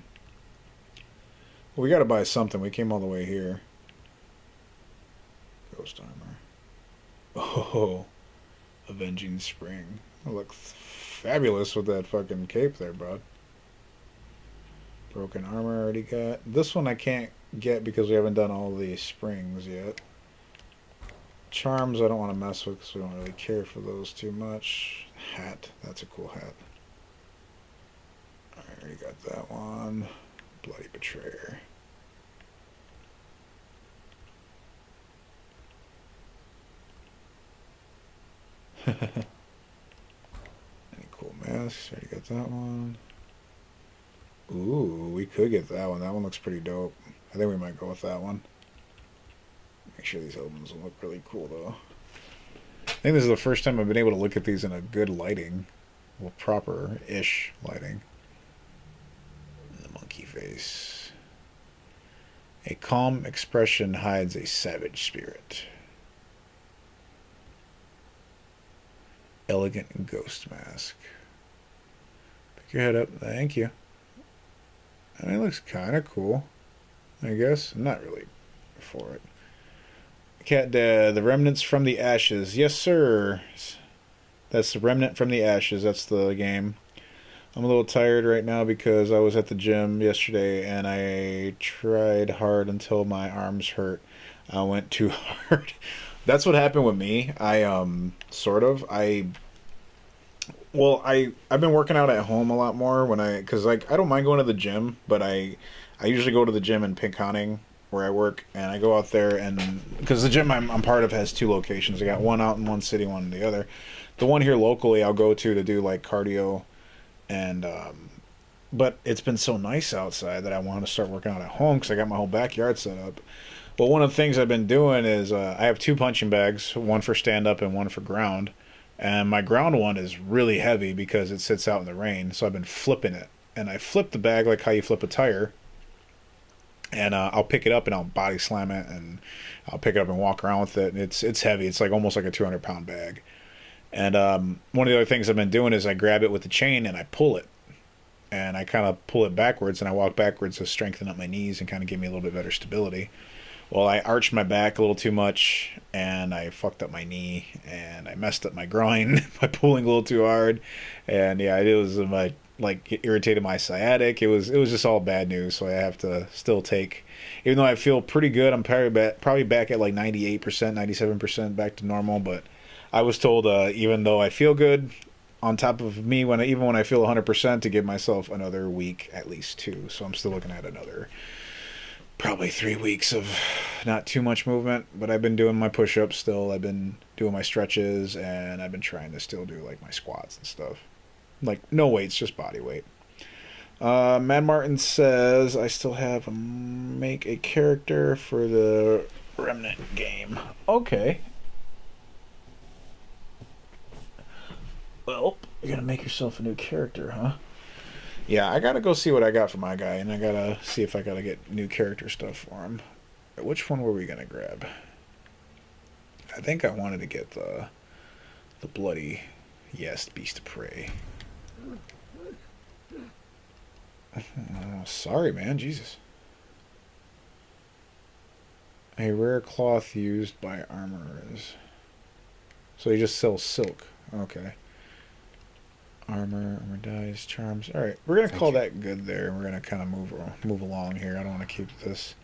we gotta buy something. We came all the way here. Ghost armor. Oh, Avenging Spring. That looks fabulous with that fucking cape there, bud. Broken armor already got. This one I can't get because we haven't done all the springs yet. Charms I don't want to mess with because we don't really care for those too much. Hat. That's a cool hat. I already got that one. Bloody Betrayer. Any cool masks? Already got that one. Ooh, we could get that one. That one looks pretty dope. I think we might go with that one. Make sure these albums look really cool, though. I think this is the first time I've been able to look at these in a good lighting. Well, proper-ish lighting. The monkey face. A calm expression hides a savage spirit. Elegant ghost mask. Pick your head up. Thank you. I mean, it looks kind of cool, I guess. I'm not really for it. Cat Dad, the remnants from the ashes. Yes, sir. That's the remnant from the ashes. That's the game. I'm a little tired right now because I was at the gym yesterday and I tried hard until my arms hurt. I went too hard. That's what happened with me. Sort of. I've been working out at home a lot more cuz like I don't mind going to the gym, but I usually go to the gym in Pinconning where I work, and I go out there and because the gym I'm part of has two locations. I got one out in one city, one in the other. The one here locally I'll go to do like cardio, and but it's been so nice outside that I want to start working out at home because I got my whole backyard set up. But one of the things I've been doing is I have two punching bags, one for stand up and one for ground. And my ground one is really heavy because it sits out in the rain, so I've been flipping it. And I flip the bag like how you flip a tire, and I'll pick it up and I'll body slam it, and I'll pick it up and walk around with it. And it's heavy. It's like almost like a 200-pound bag. And one of the other things I've been doing is I grab it with the chain and I pull it, and I kind of pull it backwards and I walk backwards to strengthen up my knees and kind of give me a little bit better stability. Well, I arched my back a little too much, and I fucked up my knee, and I messed up my groin by pulling a little too hard, and yeah, it was my like it irritated my sciatic. It was just all bad news. So I have to still take, even though I feel pretty good. I'm probably back at like 98%, 97% back to normal. But I was told even though I feel good, on top of me even when I feel 100%, to give myself another week at least too. So I'm still looking at another probably 3 weeks of not too much movement, but I've been doing my push-ups still. I've been doing my stretches, and I've been trying to still do like my squats and stuff. Like no weights, just body weight. Mad Martin says I still have to make a character for the Remnant game. Okay. Well, you're gonna make yourself a new character, huh? Yeah, I gotta go see what I got for my guy, and I gotta see if I gotta get new character stuff for him. Which one were we gonna grab? I think I wanted to get the bloody beast of prey. Oh, sorry, man, Jesus. A rare cloth used by armorers. So he just sells silk. Okay. Armor dyes, charms. All right, we're gonna call that good there. We're gonna kind of move along here. I don't want to keep this.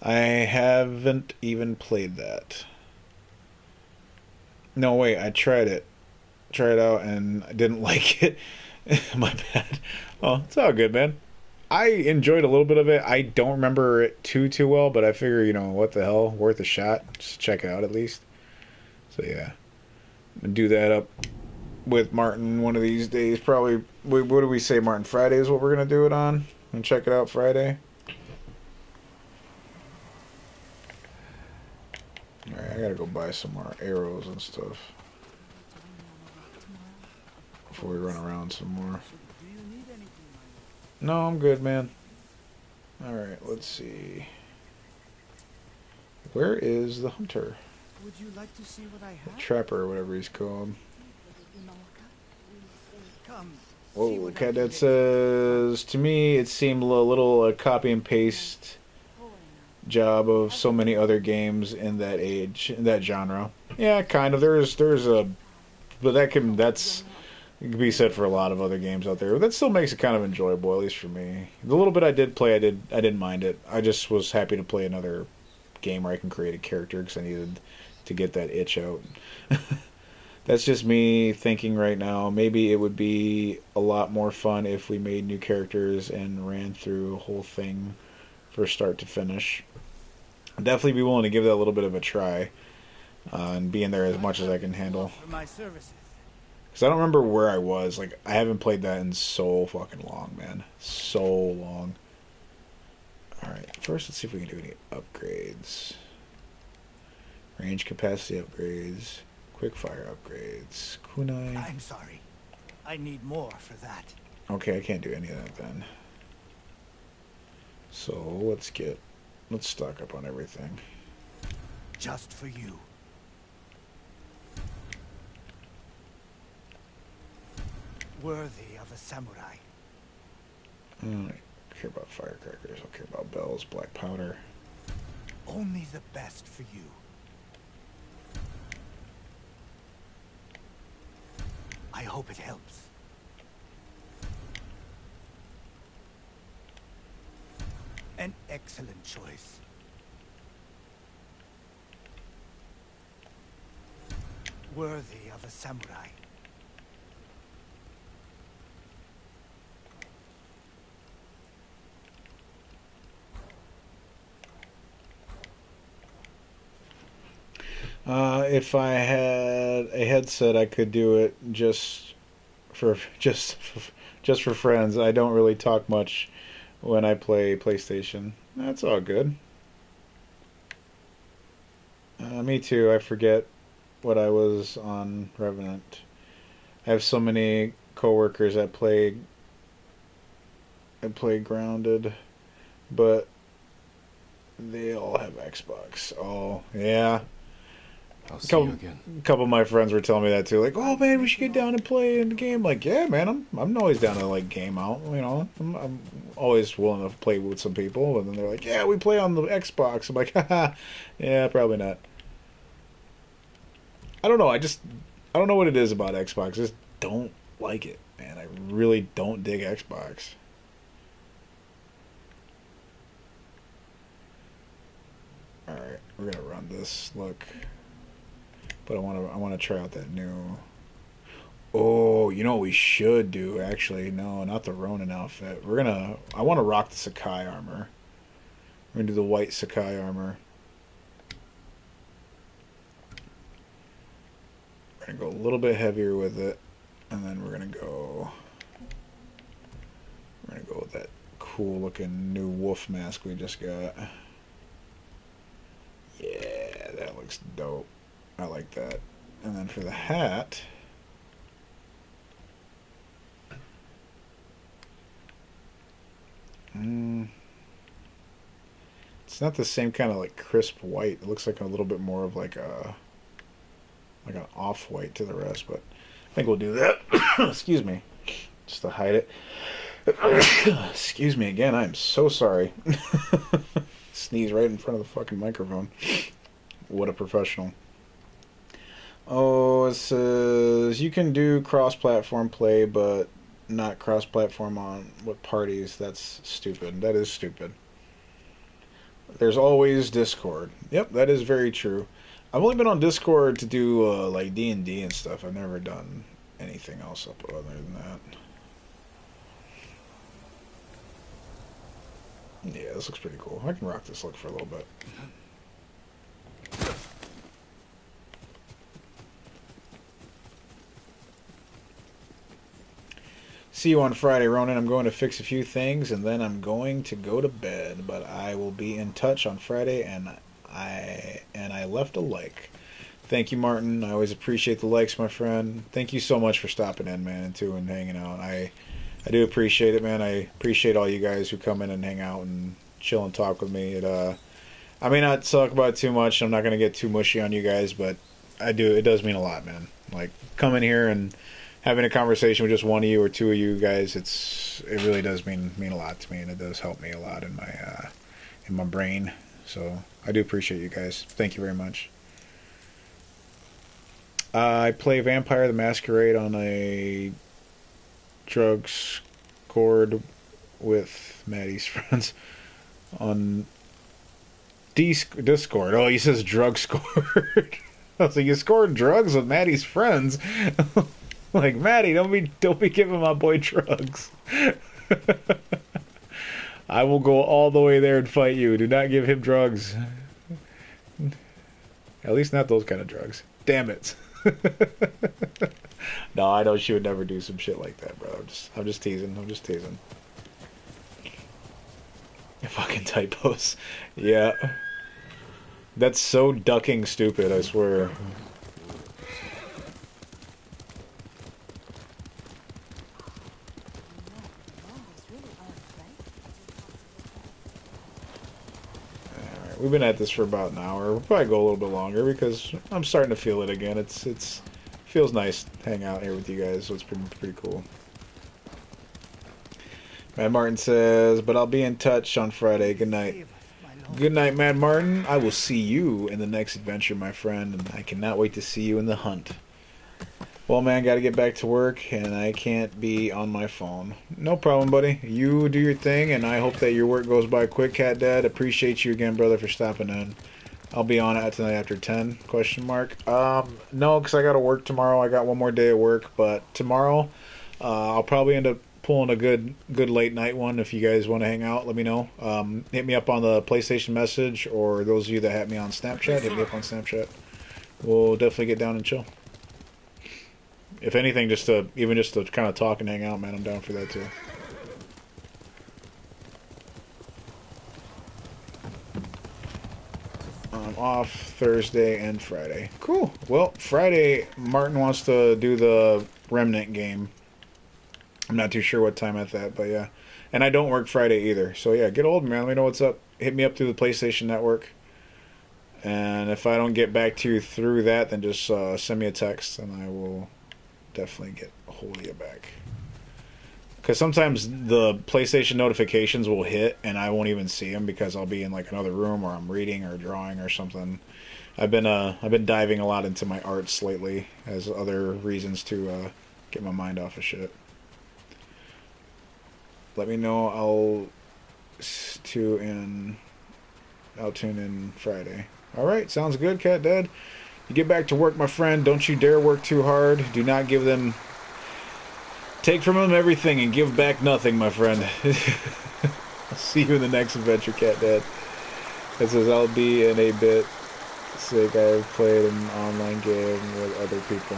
I haven't even played that. No, wait. I tried it out, and I didn't like it. My bad. Oh, it's all good, man. I enjoyed a little bit of it. I don't remember it too well, but I figure, what the hell, worth a shot. Just check it out at least. So yeah, I'm gonna do that up with Martin one of these days. Probably, what do we say, Martin? Friday is what we're going to do it on? And check it out Friday. Alright, I got to go buy some more arrows and stuff before we run around some more. No, I'm good, man. Alright, let's see. Where is the hunter? Would you like to see what I have? Trapper, or whatever he's called. Come. Whoa, Cat Dad says, to me it seemed a little copy and paste job of so many other games in that genre. Yeah, kind of. There's a, but that's it can be said for a lot of other games out there. That still makes it kind of enjoyable, at least for me. The little bit I did play, I didn't mind it. I just was happy to play another game where I can create a character because I needed to get that itch out. That's just me thinking right now. Maybe it would be a lot more fun if we made new characters and ran through a whole thing from start to finish. I'd definitely be willing to give that a little bit of a try and be in there as much as I can handle. Because I don't remember where I was. Like, I haven't played that in so fucking long, man. So long. Alright, first let's see if we can do any upgrades. Range capacity upgrades. Quickfire upgrades. Kunai. I'm sorry. I need more for that. Okay, I can't do any of that then. So let's stock up on everything. Just for you. Worthy of a samurai. I don't care about firecrackers. I don't care about bells, black powder. Only the best for you. I hope it helps. An excellent choice. Worthy of a samurai. If I had a headset, I could do it for just for friends. I don't really talk much when I play PlayStation. That's all good. Me too. I forget what I was on Revenant. I have so many coworkers that play Grounded, but they all have Xbox. Oh yeah. I'll see you again. A couple of my friends were telling me that too. Like, oh man, we should get down and play in the game. Like, yeah, man, I'm always down to like game out. You know, I'm always willing to play with some people. And then they're like, yeah, we play on the Xbox. I'm like, haha, yeah, probably not. I don't know. I don't know what it is about Xbox. I just don't like it, man. I really don't dig Xbox. All right, we're gonna run this. Look. But I want to try out that new. Oh, you know what we should do? Actually, no, not the Ronin outfit. I want to rock the Sakai armor. We're gonna do the white Sakai armor. We're gonna go a little bit heavier with it, and then we're gonna go with that cool looking new wolf mask we just got. Yeah, that looks dope. I like that. And then for the hat, it's not the same kind of like crisp white. It looks like a little bit more of like an off-white to the rest, but I think we'll do that. Excuse me. Just to hide it. Excuse me again. I am so sorry. Sneeze right in front of the fucking microphone. What a professional. Oh, it says you can do cross-platform play, but not cross-platform on what parties. That's stupid. That is stupid. There's always Discord. Yep, that is very true. I've only been on Discord to do like D&D and stuff. I've never done anything else up other than that. Yeah, this looks pretty cool. I can rock this look for a little bit. See you on Friday, Ronan. I'm going to fix a few things and then I'm going to go to bed. But I will be in touch on Friday, and I left a like. Thank you, Martin. I always appreciate the likes, my friend. Thank you so much for stopping in, man, and hanging out. I do appreciate it, man. I appreciate all you guys who come in and hang out and chill and talk with me. I may not talk about it too much. I'm not going to get too mushy on you guys, but it does mean a lot, man. Like, coming here and having a conversation with just one of you or two of you guys, it really does mean a lot to me, and it does help me a lot in my brain. So I do appreciate you guys. Thank you very much. I play Vampire the Masquerade on a drugs cord with Maddie's friends on Discord. Oh, he says drug scored. I was like, you scored drugs with Maddie's friends. Like, Maddie, don't be giving my boy drugs. I will go all the way there and fight you. Do not give him drugs. At least not those kind of drugs. Damn it. No, I know she would never do some shit like that, bro. I'm just teasing. Fucking typos. Yeah. That's so ducking stupid, I swear. Alright, we've been at this for about an hour. We'll probably go a little bit longer because I'm starting to feel it again. It feels nice to hang out here with you guys, so it's pretty cool. Mad Martin says, but I'll be in touch on Friday. Good night. Good night, Mad Martin. I will see you in the next adventure, my friend, and I cannot wait to see you in the hunt. Well, man, got to get back to work, and I can't be on my phone. No problem, buddy. You do your thing, and I hope that your work goes by quick, Cat Dad. Appreciate you again, brother, for stopping in. I'll be on it tonight after 10, question mark. No, because I got to work tomorrow. I got one more day of work, but tomorrow I'll probably end up pulling a good late night one. If you guys want to hang out, let me know. Hit me up on the PlayStation message, or those of you that have me on Snapchat, hit me up on Snapchat. We'll definitely get down and chill. If anything, just to kind of talk and hang out, man, I'm down for that too. I'm off Thursday and Friday. Cool. Well, Friday, Martin wants to do the Remnant game. I'm not too sure what time at that, but yeah. And I don't work Friday either. So yeah, get old, man. Let me know what's up. Hit me up through the PlayStation Network. And if I don't get back to you through that, then just send me a text and I will definitely get a hold of you back. Because sometimes the PlayStation notifications will hit and I won't even see them because I'll be in like another room or I'm reading or drawing or something. I've been diving a lot into my arts lately as other reasons to get my mind off of shit. Let me know. I'll tune in Friday. All right, sounds good, Cat Dad. You get back to work, my friend. Don't you dare work too hard. Do not give them... Take from them everything and give back nothing, my friend. I'll see you in the next adventure, Cat Dad. It says, I'll be in a bit sick. I've played an online game with other people.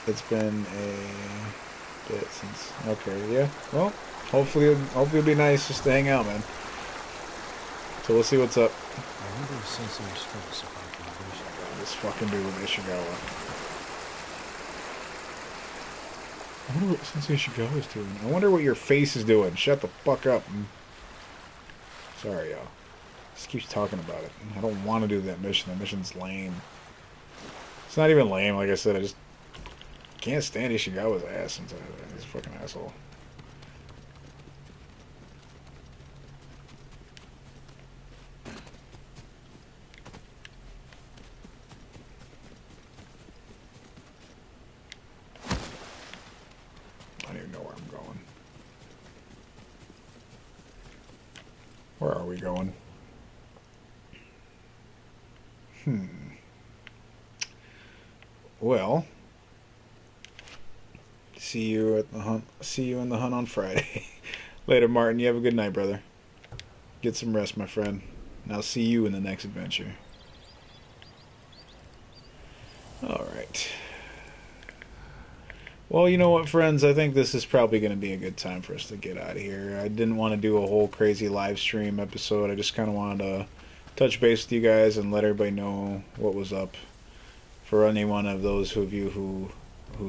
It's been a bit since... Okay, yeah. Well, hopefully it'll be nice just to hang out, man. So we'll see what's up. I wonder if Sensei Ishikawa survived the invasion. This fucking dude with Ishikawa. I wonder what Sensei Ishikawa's doing. I wonder what your face is doing. Shut the fuck up. Sorry, y'all. Just keeps talking about it. I don't want to do that mission. That mission's lame. It's not even lame, like I said. I just can't stand Ishikawa's ass sometimes. He's a fucking asshole. I don't even know where I'm going. Where are we going? Well, see you at the hunt. See you in the hunt on Friday. Later, Martin. You have a good night, brother. Get some rest, my friend. And I'll see you in the next adventure. Alright. Well, you know what, friends? I think this is probably going to be a good time for us to get out of here. I didn't want to do a whole crazy live stream episode. I just kind of wanted to touch base with you guys and let everybody know what was up. For any one of those of you who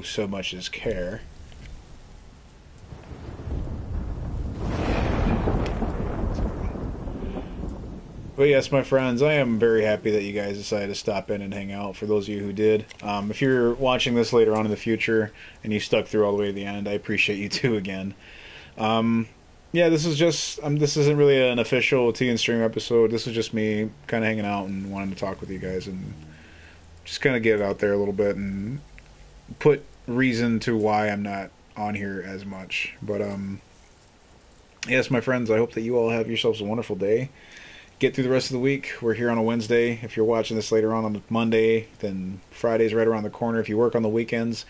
so much as care. But yes, my friends, I am very happy that you guys decided to stop in and hang out. For those of you who did, if you're watching this later on in the future and you stuck through all the way to the end, I appreciate you too again. Yeah, this is just this isn't really an official Tea and Stream episode. This is just me kind of hanging out and wanting to talk with you guys and just kind of get it out there a little bit and put reason to why I'm not on here as much. But yes, my friends, I hope that you all have yourselves a wonderful day. Get through the rest of the week. We're here on a Wednesday. If you're watching this later on a Monday, then Friday's right around the corner. If you work on the weekends,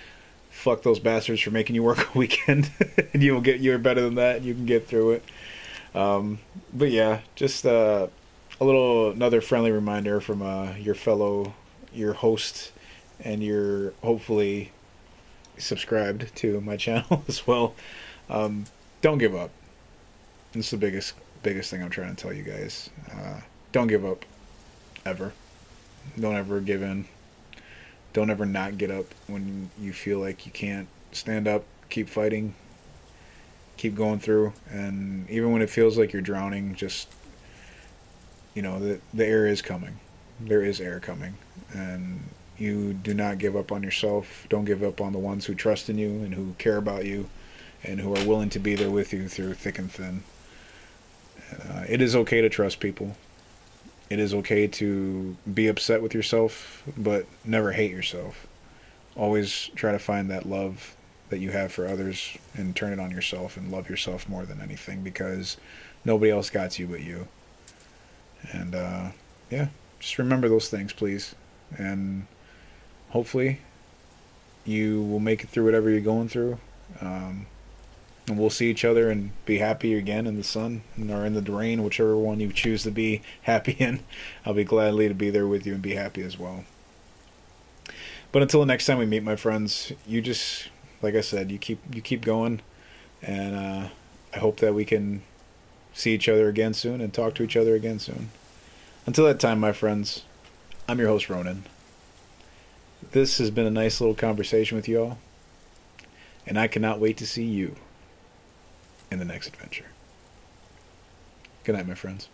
fuck those bastards for making you work a weekend. And you're better than that. And you can get through it. But yeah, just another friendly reminder from your host, and you're hopefully subscribed to my channel as well. Don't give up. This is the biggest thing I'm trying to tell you guys. Don't give up. Ever. Don't ever give in. Don't ever not get up when you feel like you can't. Stand up. Keep fighting. Keep going through. And even when it feels like you're drowning, just, the air is coming. There is air coming. And you do not give up on yourself. Don't give up on the ones who trust in you and who care about you and who are willing to be there with you through thick and thin. It is okay to trust people. it is okay to be upset with yourself, but never hate yourself. Always try to find that love that you have for others and turn it on yourself and love yourself more than anything, because nobody else got you but you. And yeah, just remember those things, please. And hopefully you will make it through whatever you're going through. And we'll see each other and be happy again in the sun or in the rain, whichever one you choose to be happy in. I'll be gladly to be there with you and be happy as well. But until the next time we meet, my friends, you just, like I said, you keep going, and I hope that we can see each other again soon and talk to each other again soon. Until that time, my friends, I'm your host, Ronan. This has been a nice little conversation with you all, and I cannot wait to see you in the next adventure. Good night, my friends.